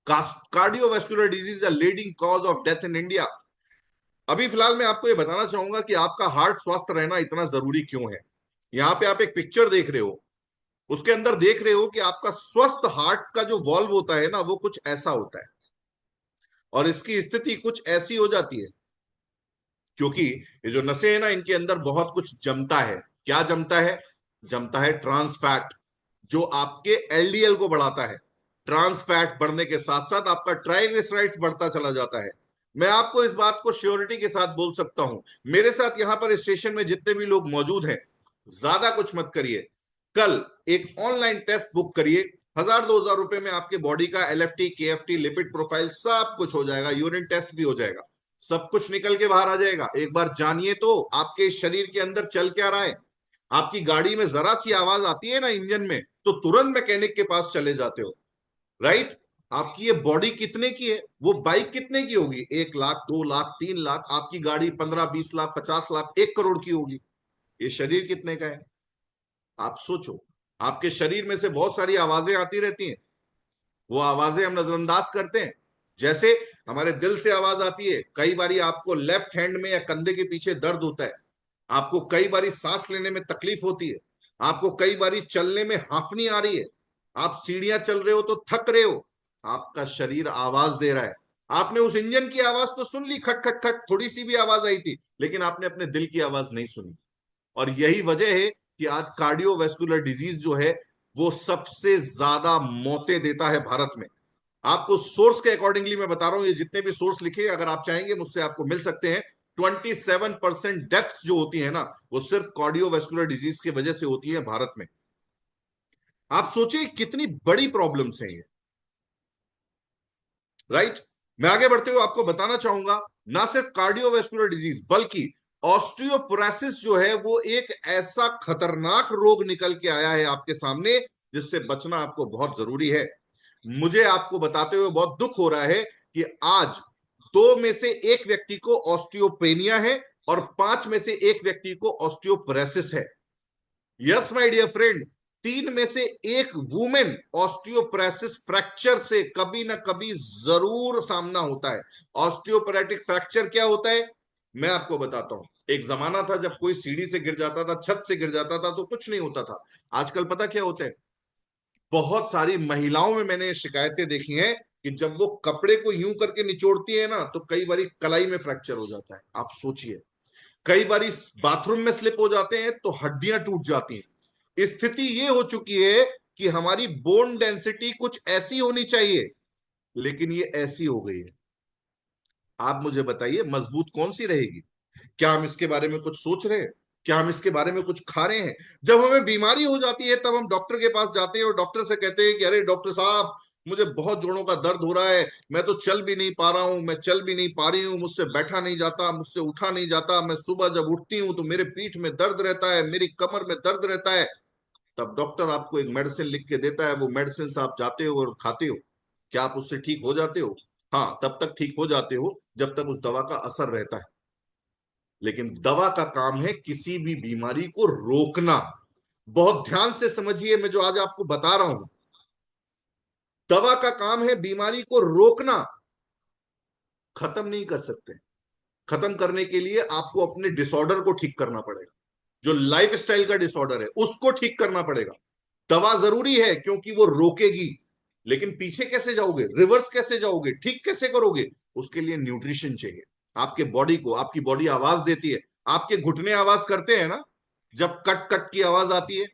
Cardiovascular disease a leading cause of death in India. अभी फिलहाल मैं आपको ये बताना चाहूंगा कि आपका हार्ट स्वस्थ रहना इतना जरूरी क्यों है। यहाँ पे आप एक पिक्चर देख रहे हो, उसके अंदर देख रहे हो कि आपका स्वस्थ हार्ट का जो वॉल्व होता है ना, वो कुछ ऐसा होता है, और इसकी स्थिति कुछ ऐसी हो जाती है क्योंकि ये जो नसें हैं ना, इनके अंदर बहुत कुछ जमता है। क्या जमता है? जमता है ट्रांस फैट, जो आपके एलडीएल को बढ़ाता है। ट्रांस फैट बढ़ने के साथ साथ आपका ट्राइग्लिसराइड्स बढ़ता चला जाता है। मैं आपको इस बात को श्योरिटी के साथ बोल सकता हूं। मेरे साथ यहां पर स्टेशन में जितने भी लोग मौजूद हैं, ज्यादा कुछ मत करिए, कल एक ऑनलाइन टेस्ट बुक करिए। 1000-2000 रुपए में आपके बॉडी का एलएफटी, केएफटी, लिपिड प्रोफाइल सब कुछ हो जाएगा, यूरिन टेस्ट भी हो जाएगा, सब कुछ निकल के बाहर आ जाएगा। एक बार जानिए तो आपके शरीर के अंदर चल क्या रहा है। आपकी गाड़ी में जरा सी आवाज आती है ना इंजन में, तो तुरंत मैकेनिक के पास चले जाते हो, राइट? आपकी ये बॉडी कितने की है? वो बाइक कितने की होगी? 1 लाख, 2 लाख, 3 लाख। आपकी गाड़ी 15-20 लाख, 50 लाख, 1 करोड़ की होगी। ये शरीर कितने का है? आप सोचो। आपके शरीर में से बहुत सारी आवाजें आती रहती हैं, वो आवाजें हम नजरअंदाज करते हैं। जैसे हमारे दिल से आवाज आती है, कई बारी आपको लेफ्ट हैंड में या कंधे के पीछे दर्द होता है, आपको कई बारी सांस लेने में तकलीफ होती है, आपको कई बारी चलने में हांफनी आ रही है, आप सीढ़ियां चल रहे हो तो थक रहे हो, आपका शरीर आवाज दे रहा है। आपने उस इंजन की आवाज तो सुन ली, खट खट खट, थोड़ी सी भी आवाज आई थी, लेकिन आपने अपने दिल की आवाज नहीं सुनी। और यही वजह है कि आज कार्डियोवेस्कुलर डिजीज जो है, वो सबसे ज्यादा मौतें देता है भारत में। आपको सोर्स के अकॉर्डिंगली मैं बता रहा हूं, ये जितने भी सोर्स लिखे, अगर आप चाहेंगे मुझसे आपको मिल सकते हैं। 27% डेथ्स जो होती है ना, वो सिर्फ कार्डियोवेस्कुलर डिजीज की वजह से होती है भारत में। आप सोचिए कितनी बड़ी प्रॉब्लम्स हैं ये, राइट? मैं आगे बढ़ते हुए आपको बताना चाहूंगा, ना सिर्फ कार्डियोवेस्कुलर डिजीज बल्कि ऑस्टियोपोरोसिस जो है, वो एक ऐसा खतरनाक रोग निकल के आया है आपके सामने, जिससे बचना आपको बहुत जरूरी है। मुझे आपको बताते हुए बहुत दुख हो रहा है कि आज 2 में से 1 व्यक्ति को ऑस्टियोपेनिया है और 5 में से 1 व्यक्ति को ऑस्टियोपोरोसिस है। यस माय डियर फ्रेंड, 3 में से 1 वुमेन ऑस्टियोपोरोसिस फ्रैक्चर से कभी ना कभी जरूर सामना होता है। ऑस्टियोपोरोटिक फ्रैक्चर क्या होता है, मैं आपको बताता हूं। एक जमाना था जब कोई सीढ़ी से गिर जाता था, छत से गिर जाता था, तो कुछ नहीं होता था। आजकल पता क्या होता है, बहुत सारी महिलाओं में मैंने शिकायतें देखी हैं कि जब वो कपड़े को यूं करके निचोड़ती है ना, तो कई बारी कलाई में फ्रैक्चर हो जाता है। आप सोचिए, कई बारी बाथरूम में स्लिप हो जाते हैं तो हड्डियां टूट जाती हैं। स्थिति ये हो चुकी है कि हमारी बोन डेंसिटी कुछ ऐसी होनी चाहिए, लेकिन ये ऐसी हो गई है। आप मुझे बताइए, मजबूत कौन सी रहेगी? क्या हम इसके बारे में कुछ सोच रहे हैं? क्या हम इसके बारे में कुछ खा रहे हैं? जब हमें बीमारी हो जाती है तब हम डॉक्टर के पास जाते हैं और डॉक्टर से कहते हैं कि अरे डॉक्टर साहब, मुझे बहुत जोड़ों का दर्द हो रहा है, मैं तो चल भी नहीं पा रहा हूं, मैं चल भी नहीं पा रही हूँ, मुझसे बैठा नहीं जाता, मुझसे उठा नहीं जाता, मैं सुबह जब उठती हूँ तो मेरे पीठ में दर्द रहता है, मेरी कमर में दर्द रहता है। तब डॉक्टर आपको एक मेडिसिन लिख के देता है, वो मेडिसिन से आप जाते हो और खाते हो। क्या आप उससे ठीक हो जाते हो? हाँ, तब तक ठीक हो जाते हो जब तक उस दवा का असर रहता है। लेकिन दवा का काम है किसी भी बीमारी को रोकना। बहुत ध्यान से समझिए, मैं जो आज आपको बता रहा हूं, दवा का काम है बीमारी को रोकना, खत्म नहीं कर सकते। खत्म करने के लिए आपको अपने डिसऑर्डर को ठीक करना पड़ेगा। जो लाइफ स्टाइल का डिसऑर्डर है उसको ठीक करना पड़ेगा। दवा जरूरी है क्योंकि वो रोकेगी, लेकिन पीछे कैसे जाओगे, रिवर्स कैसे जाओगे, ठीक कैसे करोगे? उसके लिए न्यूट्रिशन चाहिए। आपके बॉडी को, आपकी बॉडी आवाज देती है। आपके घुटने आवाज करते हैं ना, जब कट कट की आवाज आती है,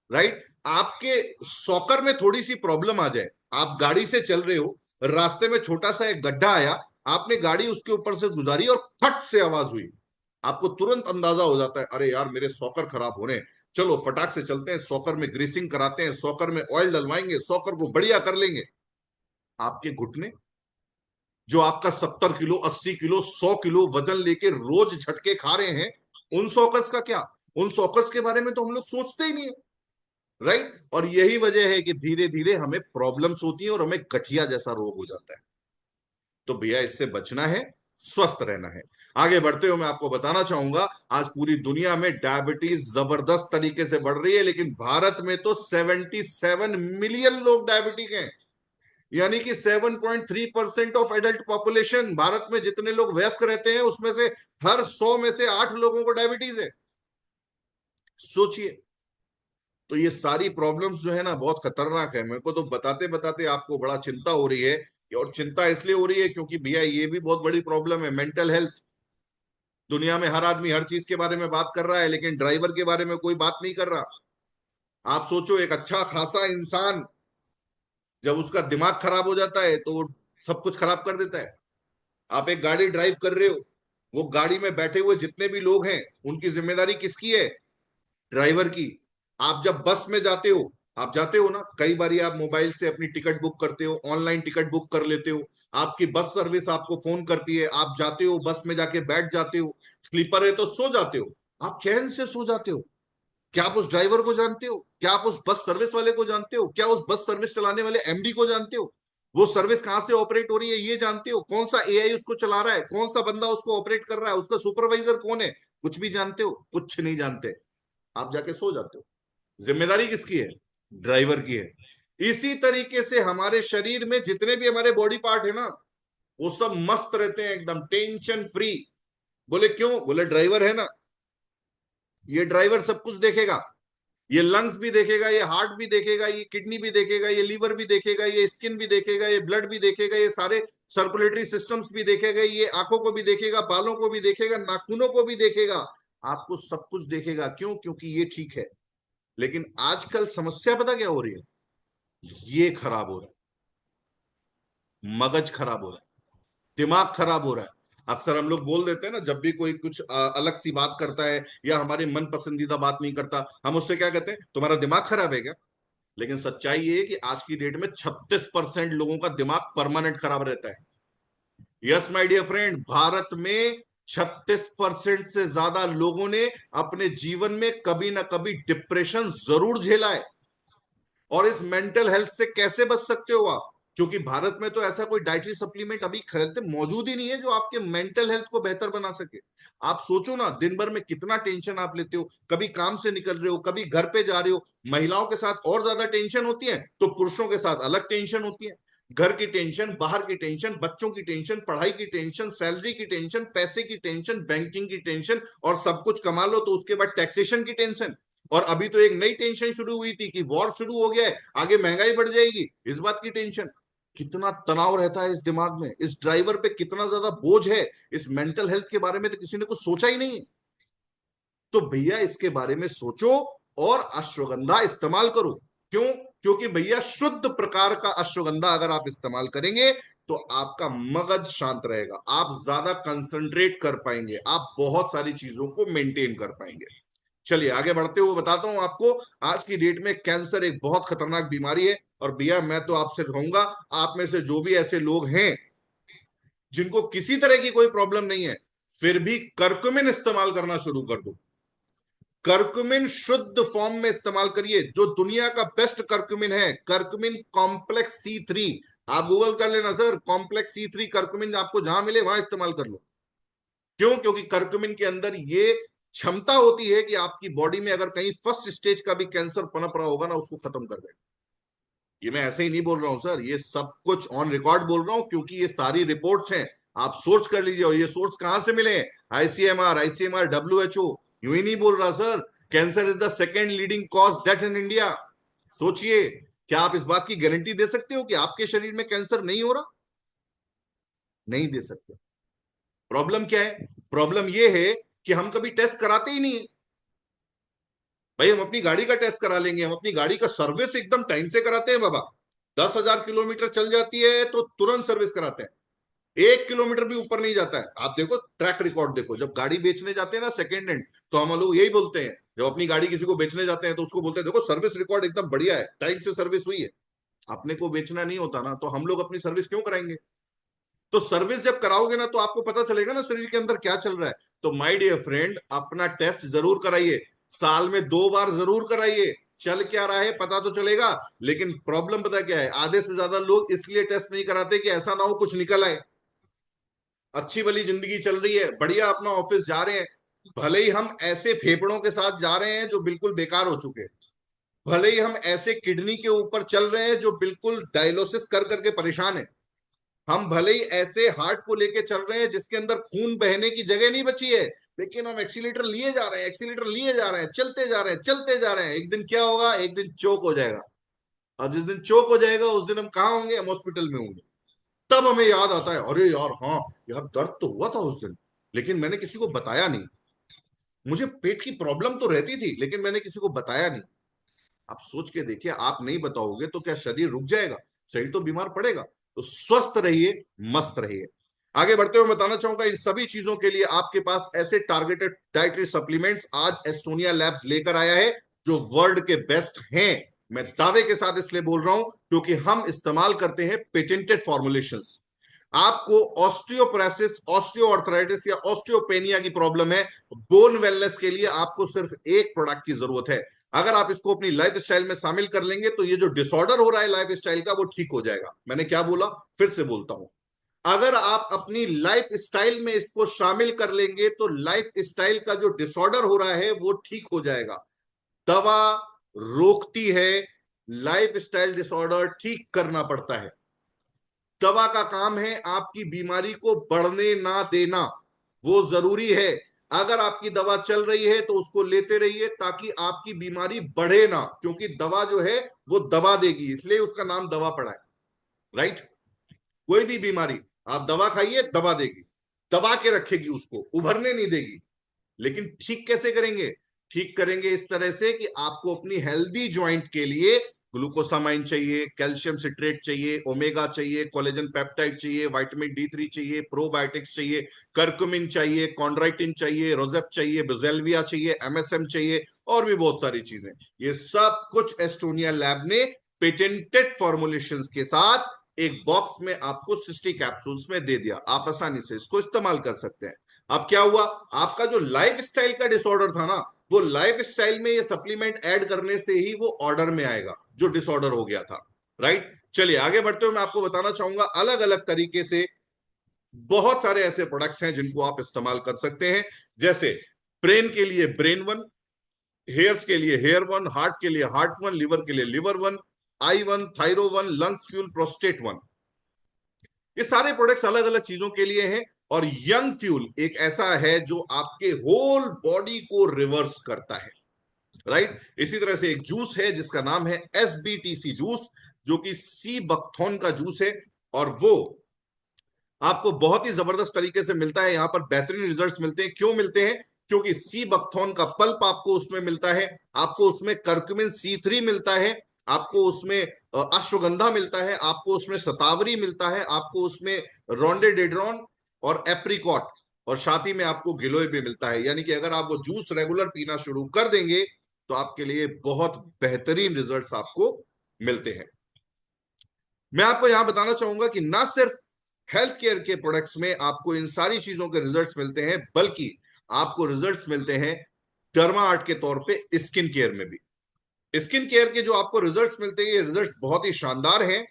राइट? आपके सॉकर में थोड़ी सी प्रॉब्लम आ जाए, आप गाड़ी से चल रहे हो, रास्ते में छोटा सा एक गड्ढा आया, आपने गाड़ी उसके ऊपर से गुजारी और फट से आवाज हुई, आपको तुरंत अंदाजा हो जाता है अरे यार मेरे सॉकर खराब हो रहे हैं, चलो फटाक से चलते हैं, सॉकर में ग्रीसिंग कराते हैं, सॉकर में ऑयल डलवाएंगे, सॉकर को बढ़िया कर लेंगे। आपके घुटने, जो आपका 70 किलो, 80 किलो, 100 किलो वजन लेके रोज झटके खा रहे हैं, उन सॉकर्स का क्या? उन सॉकर्स के बारे में तो हम लोग सोचते ही नहीं है, राइट? और यही वजह है कि धीरे धीरे हमें प्रॉब्लम्स होती है और हमें गठिया जैसा रोग हो जाता है। तो भैया इससे बचना है, स्वस्थ रहना है। आगे बढ़ते हुए मैं आपको बताना चाहूंगा, आज पूरी दुनिया में डायबिटीज जबरदस्त तरीके से बढ़ रही है, लेकिन भारत में तो 77 मिलियन लोग डायबिटिक हैं। यानी कि 7.3% ऑफ एडल्ट पॉपुलेशन, भारत में जितने लोग वयस्क रहते हैं उसमें से हर 100 में से 8 लोगों को डायबिटीज है। सोचिए। तो ये सारी प्रॉब्लम्स जो है ना बहुत खतरनाक है। मेरे को तो बताते बताते आपको बड़ा चिंता हो रही है, और चिंता इसलिए हो रही है क्योंकि भैया ये भी बहुत बड़ी प्रॉब्लम है, मेंटल हेल्थ। दुनिया में हर आदमी हर चीज के बारे में बात कर रहा है, लेकिन ड्राइवर के बारे में कोई बात नहीं कर रहा। आप सोचो, एक अच्छा खासा इंसान जब उसका दिमाग खराब हो जाता है तो वो सब कुछ खराब कर देता है। आप एक गाड़ी ड्राइव कर रहे हो, वो गाड़ी में बैठे हुए जितने भी लोग हैं उनकी जिम्मेदारी किसकी है? ड्राइवर की। आप जब बस में जाते हो, आप जाते हो ना, कई बार आप मोबाइल से अपनी टिकट बुक करते हो, ऑनलाइन टिकट बुक कर लेते हो, आपकी बस सर्विस आपको फोन करती है, आप जाते हो, बस में जाके बैठ जाते हो, स्लीपर है तो सो जाते हो, आप चैन से सो जाते हो। क्या आप उस ड्राइवर को जानते हो? क्या आप उस बस सर्विस वाले को जानते हो? क्या उस बस सर्विस चलाने वाले एमडी को जानते हो? वो सर्विस कहां से ऑपरेट हो रही है ये जानते हो? कौन सा एआई उसको चला रहा है? कौन सा बंदा उसको ऑपरेट कर रहा है? उसका सुपरवाइजर कौन है? कुछ भी जानते हो? कुछ नहीं जानते। आप जाके सो जाते हो। जिम्मेदारी किसकी है? ड्राइवर की है। इसी तरीके से हमारे शरीर में जितने भी हमारे बॉडी पार्ट है ना, वो सब मस्त रहते हैं, एकदम टेंशन फ्री। बोले क्यों? बोले ड्राइवर है ना, ये ड्राइवर सब कुछ देखेगा। ये लंग्स भी देखेगा, ये हार्ट भी देखेगा, ये किडनी भी देखेगा, ये लीवर भी देखेगा, ये स्किन भी देखेगा, ये ब्लड भी देखेगा, ये सारे सर्कुलेटरी सिस्टम्स भी देखेगा, ये आंखों को भी देखेगा, बालों को भी देखेगा, नाखूनों को भी देखेगा। आपको सब कुछ देखेगा। क्यों? क्योंकि ये ठीक है। लेकिन आजकल समस्या पता क्या हो रही है? ये खराब हो रहा है, मगज खराब हो रहा है, दिमाग खराब हो रहा है। अक्सर हम लोग बोल देते हैं ना, जब भी कोई कुछ अलग सी बात करता है या हमारे मन पसंदीदा बात नहीं करता, हम उससे क्या कहते हैं? तुम्हारा दिमाग खराब है क्या? लेकिन सच्चाई ये है कि आज की डेट में 36% लोगों का दिमाग परमानेंट खराब रहता है। Yes my dear friend, Bharat में 36% से ज्यादा लोगों ने अपने जीवन में कभी ना कभी डिप्रेशन जरूर झेला है। और इस मेंटल हेल्थ से कैसे बच सकते हो आप? क्योंकि भारत में तो ऐसा कोई डाइटरी सप्लीमेंट अभी खरीदते मौजूद ही नहीं है जो आपके मेंटल हेल्थ को बेहतर बना सके। आप सोचो ना, दिन भर में कितना टेंशन आप लेते हो, कभी काम से निकल रहे हो, कभी घर पे जा रहे हो। महिलाओं के साथ और ज्यादा टेंशन होती है, तो पुरुषों के साथ अलग टेंशन होती है। घर की टेंशन, बाहर की टेंशन, बच्चों की टेंशन, पढ़ाई की टेंशन, सैलरी की टेंशन, पैसे की टेंशन, बैंकिंग की टेंशन, और सब कुछ कमा लो तो उसके बाद टैक्सेशन की टेंशन। और अभी तो एक नई टेंशन शुरू हुई थी कि वॉर शुरू हो गया है, आगे महंगाई बढ़ जाएगी, इस बात की टेंशन। कितना तनाव रहता है इस दिमाग में, इस ड्राइवर पे कितना ज्यादा बोझ है। इस मेंटल हेल्थ के बारे में तो किसी ने कुछ सोचा ही नहीं। तो भैया इसके बारे में सोचो और अश्वगंधा इस्तेमाल करो। क्यों? क्योंकि भैया शुद्ध प्रकार का अश्वगंधा अगर आप इस्तेमाल करेंगे तो आपका मगज शांत रहेगा, आप ज्यादा कंसंट्रेट कर पाएंगे, आप बहुत सारी चीजों को मेंटेन कर पाएंगे। चलिए आगे बढ़ते हुए बताता हूं आपको। आज की डेट में कैंसर एक बहुत खतरनाक बीमारी है, और भैया मैं तो आपसे कहूंगा, आप में से जो भी ऐसे लोग हैं जिनको किसी तरह की कोई प्रॉब्लम नहीं है, फिर भी कर्कुमिन इस्तेमाल करना शुरू कर दो। कर्कुमिन शुद्ध फॉर्म में इस्तेमाल करिए, जो दुनिया का बेस्ट कर्कुमिन है, कर्कुमिन कॉम्प्लेक्स C3। आप गूगल कर लेना सर, कॉम्प्लेक्स C3 कर्कुमिन, आपको जहां मिले वहां इस्तेमाल कर लो। क्यों? क्योंकि कर्कुमिन के अंदर ये क्षमता होती है कि आपकी बॉडी में अगर कहीं फर्स्ट स्टेज का भी कैंसर पनप रहा होगा ना, उसको खत्म कर देगा। ये मैं ऐसे ही नहीं बोल रहा हूं सर, ये सब कुछ ऑन रिकॉर्ड बोल रहा हूं, क्योंकि ये सारी रिपोर्ट्स हैं। आप सोर्स कर लीजिए, और ये सोर्स कहां से मिले? ICMR, WHO। यूं ही नहीं बोल रहा sir. Cancer is the second leading cause death in India. सोचिए, क्या आप इस बात की गारंटी दे सकते हो कि आपके शरीर में कैंसर नहीं हो रहा? नहीं दे सकते। प्रॉब्लम क्या है? प्रॉब्लम यह है कि हम कभी टेस्ट कराते ही नहीं है। भाई हम अपनी गाड़ी का टेस्ट करा लेंगे, हम अपनी गाड़ी का सर्विस एकदम टाइम से कराते हैं बाबा। 10,000 किलोमीटर चल जाती है तो तुरंत सर्विस कराते हैं, 1 किलोमीटर भी ऊपर नहीं जाता है। आप देखो ट्रैक रिकॉर्ड देखो, जब गाड़ी बेचने जाते हैं ना सेकेंड हैंड, तो हम लोग यही बोलते हैं, जब अपनी गाड़ी किसी को बेचने जाते हैं तो उसको बोलते हैं देखो सर्विस रिकॉर्ड एकदम बढ़िया है, टाइम से सर्विस हुई है। अपने को बेचना नहीं होता ना, तो हम लोग अपनी सर्विस क्यों कराएंगे? तो सर्विस जब कराओगे ना, तो आपको पता चलेगा ना शरीर के अंदर क्या चल रहा है। तो माय डियर फ्रेंड, अपना टेस्ट जरूर कराइए, साल में 2 बार जरूर कराइए, चल क्या रहा है पता तो चलेगा। लेकिन प्रॉब्लम पता क्या है, आधे से ज्यादा लोग इसलिए टेस्ट नहीं कराते कि ऐसा ना हो कुछ निकल आए। अच्छी भली जिंदगी चल रही है, बढ़िया अपना ऑफिस जा रहे हैं, भले ही हम ऐसे फेफड़ों के साथ जा रहे हैं जो बिल्कुल बेकार हो चुके हैं, भले ही हम ऐसे किडनी के ऊपर चल रहे हैं जो बिल्कुल डायलिसिस कर करके परेशान है, हम भले ही ऐसे हार्ट को लेके चल रहे हैं जिसके अंदर खून बहने की जगह नहीं बची है, लेकिन हम एक्सीलेटर लिए जा रहे हैं, एक्सीलेटर लिए जा रहे हैं, चलते जा रहे हैं, चलते जा रहे हैं। एक दिन क्या होगा? एक दिन चोक हो जाएगा, और जिस दिन चोक हो जाएगा उस दिन हम कहाँ होंगे? हम हॉस्पिटल में होंगे। तब हमें याद आता है, अरे यार हाँ, यार दर्द तो हुआ था उस दिन, लेकिन मैंने किसी को बताया नहीं। मुझे पेट की प्रॉब्लम तो रहती थी, लेकिन मैंने किसी को बताया नहीं। आप सोच के देखिए, आप नहीं बताओगे तो क्या शरीर रुक जाएगा? शरीर तो बीमार पड़ेगा। तो स्वस्थ रहिए, मस्त रहिए। आगे बढ़ते हुए बताना चाहूंगा, इन सभी चीजों के लिए आपके पास ऐसे टारगेटेड डाइटरी सप्लीमेंट्स आज एस्टोनिया लैब्स लेकर आया है, जो वर्ल्ड के बेस्ट हैं। मैं दावे के साथ इसलिए बोल रहा हूं क्योंकि हम इस्तेमाल करते हैं पेटेंटेड फॉर्मुलेशंस। आपको ऑस्टियोपोरोसिस, ऑस्टियोआर्थराइटिस या ऑस्टियोपेनिया की प्रॉब्लम है, बोन वेलनेस के लिए आपको सिर्फ एक प्रोडक्ट की जरूरत है। अगर आप इसको अपनी लाइफ स्टाइल में शामिल कर लेंगे तो ये जो डिसऑर्डर हो रहा है लाइफ स्टाइल का, वो ठीक हो जाएगा। मैंने क्या बोला? फिर से बोलता हूं, अगर आप अपनी लाइफ स्टाइल में इसको शामिल कर लेंगे तो लाइफ स्टाइल का जो डिसऑर्डर हो रहा है वो ठीक हो जाएगा। दवा रोकती है, लाइफ स्टाइल डिसऑर्डर ठीक करना पड़ता है। दवा का काम है आपकी बीमारी को बढ़ने ना देना, वो जरूरी है। अगर आपकी दवा चल रही है तो उसको लेते रहिए, ताकि आपकी बीमारी बढ़े ना, क्योंकि दवा जो है वो दबा देगी, इसलिए उसका नाम दवा पड़ा है। राइट? कोई भी बीमारी आप दवा खाइए, दबा देगी, दबा के रखेगी, उसको उभरने नहीं देगी। लेकिन ठीक कैसे करेंगे? ठीक करेंगे इस तरह से कि आपको अपनी हेल्दी ज्वाइंट के लिए ग्लूकोसामाइन चाहिए, कैल्शियम सिट्रेट चाहिए, ओमेगा चाहिए, कोलेजन पेप्टाइड चाहिए, विटामिन D3 चाहिए, प्रोबायोटिक्स चाहिए, कर्कुमिन चाहिए, कॉन्ड्राइटिन चाहिए, रोजेफ चाहिए, बेजेल्विया चाहिए, MSM चाहिए, और भी बहुत सारी चीजें। ये सब कुछ एस्टोनिया लैब ने पेटेंटेड फॉर्मुलेशंस के साथ एक बॉक्स में आपको 60 कैप्सूल्स में दे दिया। आप आसानी से इसको इस्तेमाल कर सकते हैं। अब क्या हुआ? आपका जो लाइफ स्टाइल का डिसऑर्डर था ना, वो लाइफ स्टाइल में ये सप्लीमेंट ऐड करने से ही वो ऑर्डर में आएगा, जो डिसऑर्डर हो गया था। राइट? चलिए आगे बढ़ते हुए मैं आपको बताना चाहूंगा, अलग अलग तरीके से बहुत सारे ऐसे प्रोडक्ट्स हैं जिनको आप इस्तेमाल कर सकते हैं। जैसे ब्रेन के लिए ब्रेन वन, हेयर्स के लिए हेयर वन, हार्ट के लिए हार्ट वन, लिवर के लिए liver one, I one, thyro one, lungs fuel, prostate one. ये सारे प्रोडक्ट्स अलग अलग चीजों के लिए हैं। और यंग फ्यूल एक ऐसा है जो आपके होल बॉडी को रिवर्स करता है। राइट? इसी तरह से एक जूस है जिसका नाम है SBTC जूस, जो कि सी बकथॉर्न का जूस है, और वो आपको बहुत ही जबरदस्त तरीके से मिलता है। यहां पर बेहतरीन रिजल्ट्स मिलते हैं। क्यों मिलते हैं? क्योंकि सी बकथॉर्न का पल्प आपको उसमें मिलता है, आपको उसमें कर्क्यूमिन C3 मिलता है, आपको उसमें अश्वगंधा मिलता है, आपको उसमें शतावरी मिलता है, आपको उसमें रोंडेडेड्रॉन और एप्रिकॉट, और साथ ही में आपको गिलोय भी मिलता है। यानी कि अगर आप वो जूस रेगुलर पीना शुरू कर देंगे तो आपके लिए बहुत बेहतरीन रिजल्ट्स आपको मिलते हैं। मैं आपको यहां बताना चाहूंगा कि ना सिर्फ हेल्थ केयर के प्रोडक्ट्स में आपको इन सारी चीजों के रिजल्ट्स मिलते हैं, बल्कि आपको रिजल्ट्स मिलते हैं डर्मा आर्ट के तौर पे स्किन केयर में भी। स्किन केयर के जो आपको रिजल्ट्स मिलते हैं, ये रिजल्ट्स बहुत ही शानदार हैं।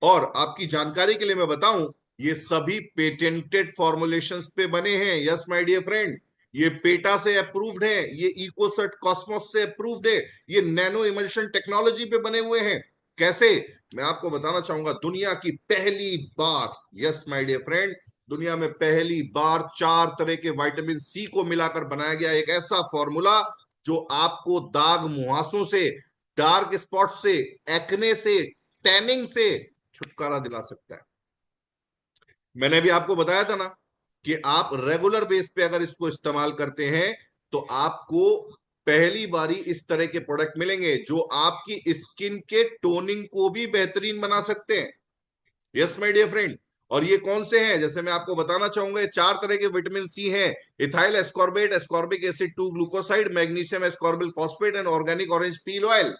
और आपकी जानकारी के लिए मैं बताऊं, ये सभी पेटेंटेड फॉर्मुलेशंस पे बने हैं। यस माय डियर फ्रेंड, ये पेटा से अप्रूव्ड है, ये इकोसर्ट कॉस्मोस से अप्रूव्ड है, ये नैनो इमल्शन टेक्नोलॉजी पे बने हुए हैं। कैसे? मैं आपको बताना चाहूंगा, दुनिया की पहली बार, यस माय डियर फ्रेंड, दुनिया में पहली बार 4 तरह के विटामिन सी को मिलाकर बनाया गया एक ऐसा फॉर्मूला जो आपको दाग मुहासों से, डार्क स्पॉट से, एक्ने से, टैनिंग से छुटकारा दिला सकता है। मैंने भी आपको बताया था ना कि आप रेगुलर बेस पे अगर इसको इस्तेमाल करते हैं तो आपको पहली बारी इस तरह के प्रोडक्ट मिलेंगे जो आपकी स्किन के टोनिंग को भी बेहतरीन बना सकते हैं। यस माय डियर फ्रेंड, और ये कौन से हैं? जैसे मैं आपको बताना चाहूंगा, ये 4 तरह के विटामिन सी हैं। Ethyl ascorbate, ascorbic acid 2 glucoside, magnesium ascorbyl phosphate and organic orange peel oil.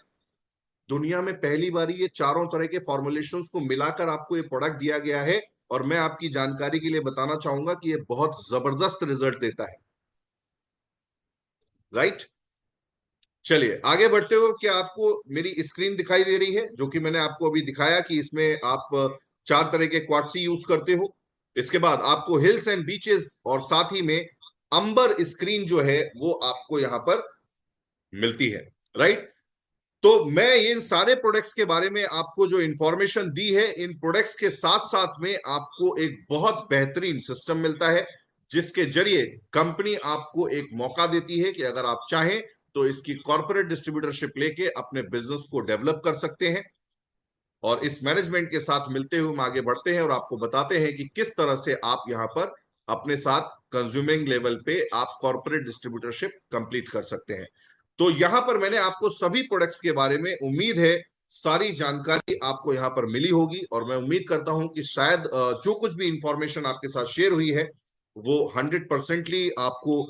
दुनिया में पहली बारी ये चारों तरह के फॉर्मुलेशंस को मिलाकर आपको ये प्रोडक्ट दिया गया है। और मैं आपकी जानकारी के लिए बताना चाहूंगा कि ये बहुत जबरदस्त रिजल्ट देता है। राइट, चलिए आगे बढ़ते हो। क्या आपको मेरी स्क्रीन दिखाई दे रही है? जो कि मैंने आपको अभी दिखाया कि इसमें आप 4 तरह के क्वार्ट्सी यूज करते हो। इसके बाद आपको हिल्स एंड बीचेस और साथ ही में अंबर स्क्रीन जो है वो आपको यहां पर मिलती है। राइट, तो मैं इन सारे प्रोडक्ट्स के बारे में आपको जो इंफॉर्मेशन दी है, इन प्रोडक्ट्स के साथ साथ में आपको एक बहुत बेहतरीन सिस्टम मिलता है जिसके जरिए कंपनी आपको एक मौका देती है कि अगर आप चाहें तो इसकी कॉर्पोरेट डिस्ट्रीब्यूटरशिप लेके अपने बिजनेस को डेवलप कर सकते हैं। और इस मैनेजमेंट के साथ मिलते हुए हम आगे बढ़ते हैं और आपको बताते हैं कि किस तरह से आप यहां पर अपने साथ कंज्यूमिंग लेवल पे आप कॉर्पोरेट डिस्ट्रीब्यूटरशिप कंप्लीट कर सकते हैं। तो यहां पर मैंने आपको सभी प्रोडक्ट्स के बारे में, उम्मीद है सारी जानकारी आपको यहां पर मिली होगी। और मैं उम्मीद करता हूं कि शायद जो कुछ भी इंफॉर्मेशन आपके साथ शेयर हुई है वो 100%ली आपको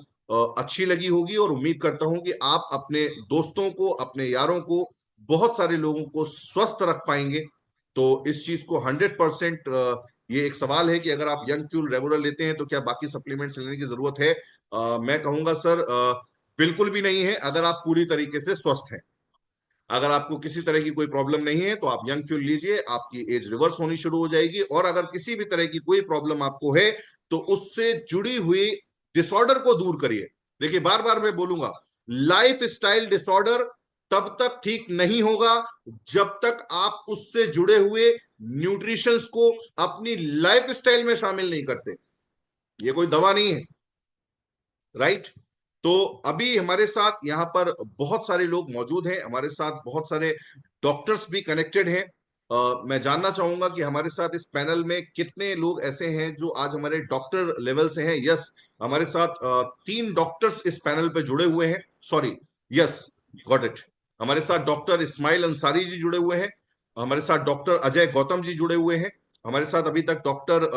अच्छी लगी होगी। और उम्मीद करता हूं कि आप अपने दोस्तों को, अपने यारों को, बहुत सारे लोगों को स्वस्थ रख पाएंगे। तो इस चीज को 100%, ये एक सवाल है कि अगर आप यंग फ्यूल रेगुलर लेते हैं तो क्या बाकी सप्लीमेंट्स लेने की जरूरत है? मैं कहूंगा सर, बिल्कुल भी नहीं है। अगर आप पूरी तरीके से स्वस्थ हैं, अगर आपको किसी तरह की कोई प्रॉब्लम नहीं है तो आप यंग फ्यूल लीजिए, आपकी एज रिवर्स होनी शुरू हो जाएगी। और अगर किसी भी तरह की कोई प्रॉब्लम आपको है तो उससे जुड़ी हुई डिसऑर्डर को दूर करिए। देखिए, बार बार मैं बोलूंगा, लाइफ स्टाइल डिसऑर्डर तब तक ठीक नहीं होगा जब तक आप उससे जुड़े हुए न्यूट्रिशंस को अपनी लाइफ स्टाइल में शामिल नहीं करते। ये कोई दवा नहीं है। राइट, तो अभी हमारे साथ यहाँ पर बहुत सारे लोग मौजूद हैं, हमारे साथ बहुत सारे डॉक्टर्स भी कनेक्टेड हैं। मैं जानना चाहूंगा कि हमारे साथ इस पैनल में कितने लोग ऐसे हैं जो आज हमारे डॉक्टर लेवल से हैं। यस, हमारे साथ 3 डॉक्टर्स इस पैनल पे जुड़े हुए हैं। Sorry, yes, got it. हमारे साथ डॉक्टर इस्माइल अंसारी जी जुड़े हुए हैं, हमारे साथ डॉक्टर अजय गौतम जी जुड़े हुए हैं, हमारे साथ अभी तक डॉक्टर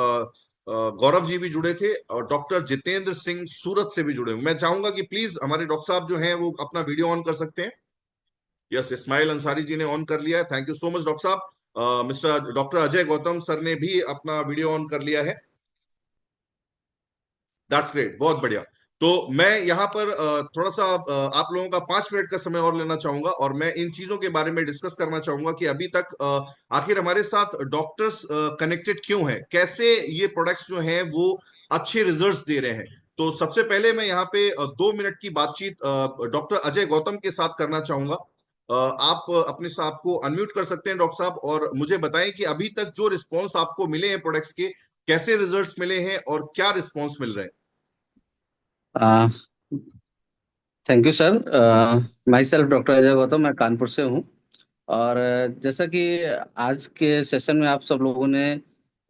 गौरव जी भी जुड़े थे, और डॉक्टर जितेंद्र सिंह सूरत से भी जुड़े हुए। मैं चाहूंगा कि प्लीज हमारे डॉक्टर साहब जो हैं वो अपना वीडियो ऑन कर सकते हैं। यस, इस्माइल अंसारी जी ने ऑन कर लिया है। Thank you so much doctor साहब। Mister doctor Ajay Gautam sir ने भी अपना वीडियो ऑन कर लिया है। दैट्स ग्रेट, बहुत बढ़िया। तो मैं यहाँ पर थोड़ा सा आप लोगों का 5 मिनट का समय और लेना चाहूंगा और मैं इन चीजों के बारे में डिस्कस करना चाहूंगा कि अभी तक आखिर हमारे साथ डॉक्टर्स कनेक्टेड क्यों हैं, कैसे ये प्रोडक्ट्स जो हैं वो अच्छे रिजल्ट्स दे रहे हैं। तो सबसे पहले मैं यहाँ पे 2 मिनट की बातचीत डॉक्टर अजय गौतम के साथ करना चाहूंगा। आप अपने से आपको अनम्यूट कर सकते हैं डॉक्टर साहब, और मुझे बताएं कि अभी तक जो रिस्पॉन्स आपको मिले हैं प्रोडक्ट्स के, कैसे रिजल्ट्स मिले हैं और क्या रिस्पॉन्स मिल रहे हैं। Thank you sir. My self doctor Ajay Gautam, मैं कानपुर से हूँ। और जैसा कि आज के सेशन में आप सब लोगों ने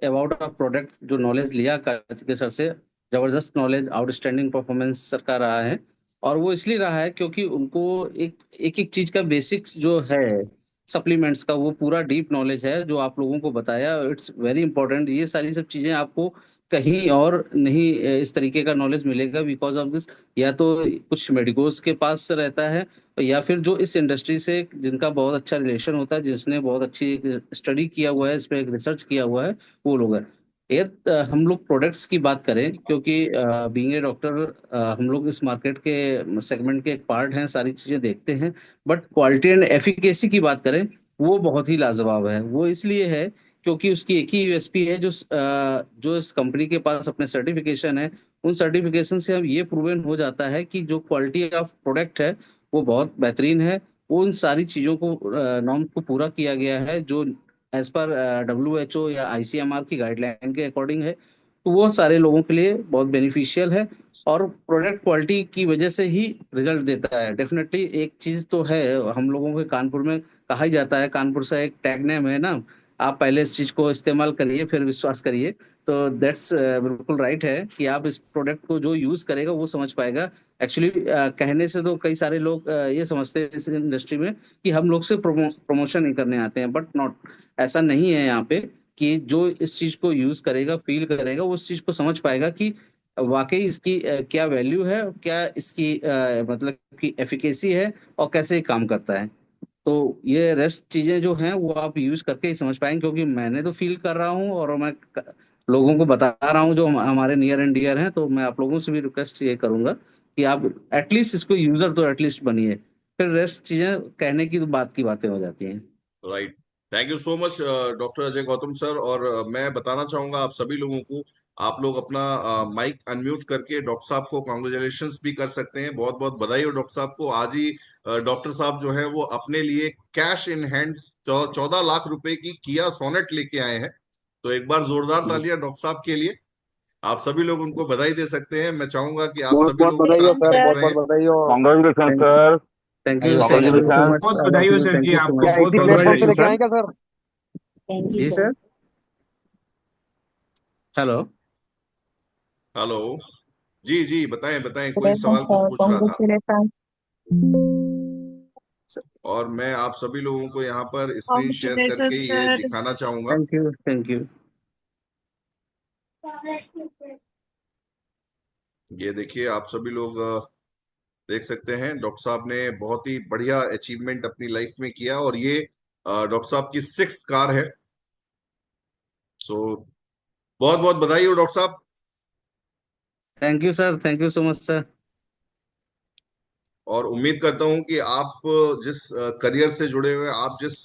अबाउट अ प्रोडक्ट जो नॉलेज लिया कार्तिकेय सर से, जबरदस्त नॉलेज, आउटस्टैंडिंग परफॉर्मेंस सर का रहा है। और वो इसलिए रहा है क्योंकि उनको एक एक एक चीज का बेसिक्स जो है सप्लीमेंट्स का वो पूरा डीप नॉलेज है जो आप लोगों को बताया। It's very important. ये सारी सब चीजें आपको कहीं और नहीं इस तरीके का नॉलेज मिलेगा बिकॉज ऑफ दिस। या तो कुछ मेडिकोज के पास रहता है, या फिर जो इस इंडस्ट्री से जिनका बहुत अच्छा रिलेशन होता है, जिसने बहुत अच्छी स्टडी किया हुआ है, इस पे रिसर्च किया हुआ है, वो लोग हैं। ये हम लोग प्रोडक्ट्स की बात करें, क्योंकि बीइंग ए डॉक्टर हम लोग इस मार्केट के सेगमेंट के एक पार्ट हैं, सारी चीजें देखते हैं। बट क्वालिटी एंड एफिकेसी की बात करें, वो बहुत ही लाजवाब है। वो इसलिए है क्योंकि उसकी एक ही यूएसपी है, जो इस कंपनी के पास अपने सर्टिफिकेशन है। उन सर्टिफिकेशन से हम ये प्रूवन हो जाता है कि जो क्वालिटी ऑफ प्रोडक्ट है वो बहुत बेहतरीन है। उन सारी चीजों को नॉर्म को पूरा किया गया है जो एज पर WHO या ICMR की गाइडलाइन के अकॉर्डिंग है। तो वो सारे लोगों के लिए बहुत बेनिफिशियल है, और प्रोडक्ट क्वालिटी की वजह से ही रिजल्ट देता है। डेफिनेटली एक चीज तो है, हम लोगों के कानपुर में कहा ही जाता है, कानपुर से एक टैग नेम है ना, आप पहले इस चीज को इस्तेमाल करिए फिर विश्वास करिए। तो दैट्स बिल्कुल राइट है कि आप इस प्रोडक्ट को जो यूज करेगा वो समझ पाएगा। एक्चुअली कहने से तो कई सारे लोग ये समझते हैं इस इंडस्ट्री में कि हम लोग से प्रमोशन नहीं करने आते हैं, बट नॉट। ऐसा नहीं है यहाँ पे। कि जो इस चीज को यूज करेगा, फील करेगा, वो उस चीज को समझ पाएगा कि वाकई इसकी क्या वैल्यू है, क्या इसकी मतलब की एफिकेसी है, और कैसे ये काम करता है। तो ये रेस्ट चीजें जो हैं वो आप यूज करके ही समझ पाएंगे, क्योंकि मैंने तो फील कर रहा हूँ और मैं लोगों को बता रहा हूँ जो हमारे नियर एंड डियर हैं। तो मैं आप लोगों से भी रिक्वेस्ट ये करूंगा कि आप एटलीस्ट इसको यूजर तो एटलीस्ट बनिए, फिर रेस्ट चीजें कहने की तो बात की बातें हो जाती हैं। Right. Thank you so much doctor Ajay Gautam sir. और मैं बताना चाहूंगा आप सभी लोगों को, आप लोग अपना माइक अनम्यूट करके डॉक्टर साहब को कॉन्ग्रेचुलेशंस भी कर सकते हैं। बहुत बहुत बधाई हो डॉक्टर साहब को। आज ही डॉक्टर साहब जो है वो अपने लिए कैश इन हैंड 14 लाख रुपए की किया सोनेट लेके आए हैं। तो एक बार जोरदार तालियां डॉक्टर साहब के लिए। आप सभी लोग उनको बधाई दे सकते हैं। मैं चाहूंगा कि आप बहुत सभी बहुत लोग बधाई हो शांत सर, शांत बहुत रहें। बहुत बधाई हो। Congratulation thank sir. You, thank you so congratulation. Much, बहुत ऑल ऑफ बधाई हो यू। सर थैंक जी यू सो आपको, क्या मच। बहुत इसी प्लेटफॉर्म से कॉन्ग्रेचुलेशन लेके सर। आए क्या सर? थैंक यू जी सर। सर। हेलो। हेलो। जी जी, बताएं बताएं, कोई कॉन्ग्रेचुलेशन सवाल कुछ सर, पूछ रहा था। कॉन्ग्रेचुलेशन। और मैं आप सभी लोगों को यहाँ पर स्क्रीन शेयर करके कॉन्ग्रेचुलेशन ये सर। दिखाना चाहूंगा। Thank you, thank you. ये देखिए, आप सभी लोग देख सकते हैं डॉक्टर साहब ने बहुत ही बढ़िया अचीवमेंट अपनी लाइफ में किया। और ये डॉक्टर साहब की 6th कार है। सो बहुत बहुत बधाई हो डॉक्टर साहब। Thank you sir, thank you so much sir. और उम्मीद करता हूं कि आप जिस करियर से जुड़े हुए, आप जिस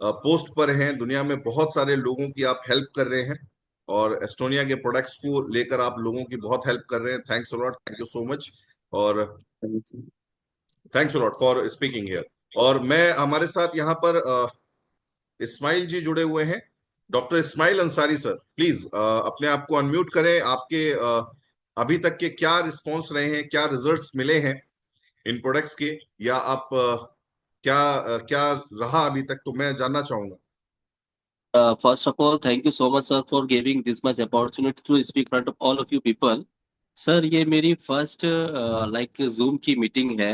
पोस्ट पर हैं दुनिया में, बहुत सारे लोगों की आप हेल्प कर रहे हैं। और एस्टोनिया के प्रोडक्ट्स को लेकर आप लोगों की बहुत हेल्प कर रहे हैं। Thanks a lot, thank you so much. और thanks a lot for speaking here. और मैं, हमारे साथ यहाँ पर इस्माइल जी जुड़े हुए हैं। Doctor Ismail Ansari sir, please अपने आप को अनम्यूट करें। आपके अभी तक के क्या रिस्पॉन्स रहे हैं, क्या रिजल्ट्स मिले हैं इन प्रोडक्ट्स के, या आप क्या रहा अभी तक, तो मैं जानना चाहूंगा। First of all, thank you so much, sir, for giving this much opportunity to speak in front of all of you people. Sir, ये मेरी फर्स्ट लाइक जूम की मीटिंग है।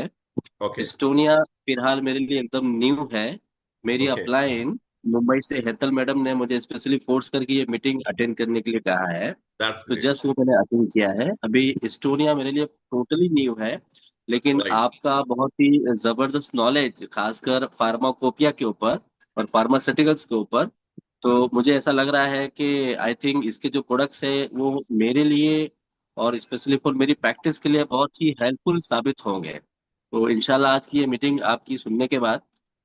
ओके। इस्टोनिया फिलहाल मेरे लिए एकदम न्यू है। मेरी ओके। अपलाइन मुंबई से हेतल मैडम ने मुझे स्पेशली फोर्स करके ये मीटिंग अटेंड करने के लिए कहा है। दैट्स तो ग्रेट। जस्ट वो मैंने अटेंड किया है। अभी इस्टोनिया मेरे लिए टोटली न्यू है, लेकिन राइट। आपका बहुत ही जबरदस्त नॉलेज, खासकर फार्माकोपिया के ऊपर और फार्मास्यूटिकल्स के ऊपर। तो मुझे ऐसा लग रहा है कि आई थिंक इसके जो प्रोडक्ट्स है वो मेरे लिए और स्पेशली फॉर मेरी प्रैक्टिस के लिए बहुत ही हेल्पफुल साबित होंगे। तो इंशाल्लाह आज की ये मीटिंग आपकी सुनने के बाद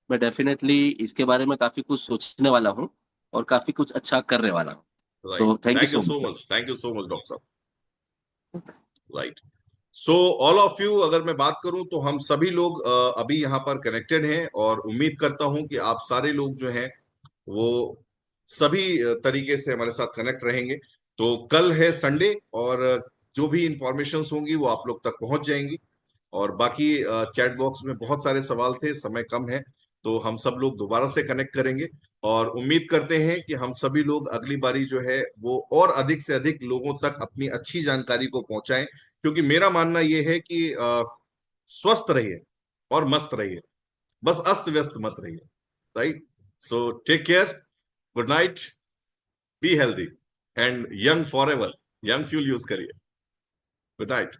मैं डेफिनेटली इसके बारे में काफी कुछ सोचने वाला हूँ और काफी कुछ अच्छा करने वाला हूँ। Right. So thank you thank you so so much. Much, thank you so much doctor साहब। Right. So all of you, अगर मैं बात करूं तो हम सभी लोग अभी यहाँ पर कनेक्टेड हैं। और उम्मीद करता हूं कि आप सारे लोग जो हैं वो सभी तरीके से हमारे साथ कनेक्ट रहेंगे। तो कल है संडे, और जो भी इंफॉर्मेशंस होंगी वो आप लोग तक पहुंच जाएंगी। और बाकी चैट बॉक्स में बहुत सारे सवाल थे, समय कम है, तो हम सब लोग दोबारा से कनेक्ट करेंगे। और उम्मीद करते हैं कि हम सभी लोग अगली बारी जो है वो और अधिक से अधिक लोगों तक अपनी अच्छी जानकारी को पहुंचाएं। क्योंकि मेरा मानना यह है कि स्वस्थ रहिए और मस्त रहिए, बस अस्त व्यस्त मत रहिए। Right? So take care, good night, be healthy and young forever, young fuel use करिए। Good night.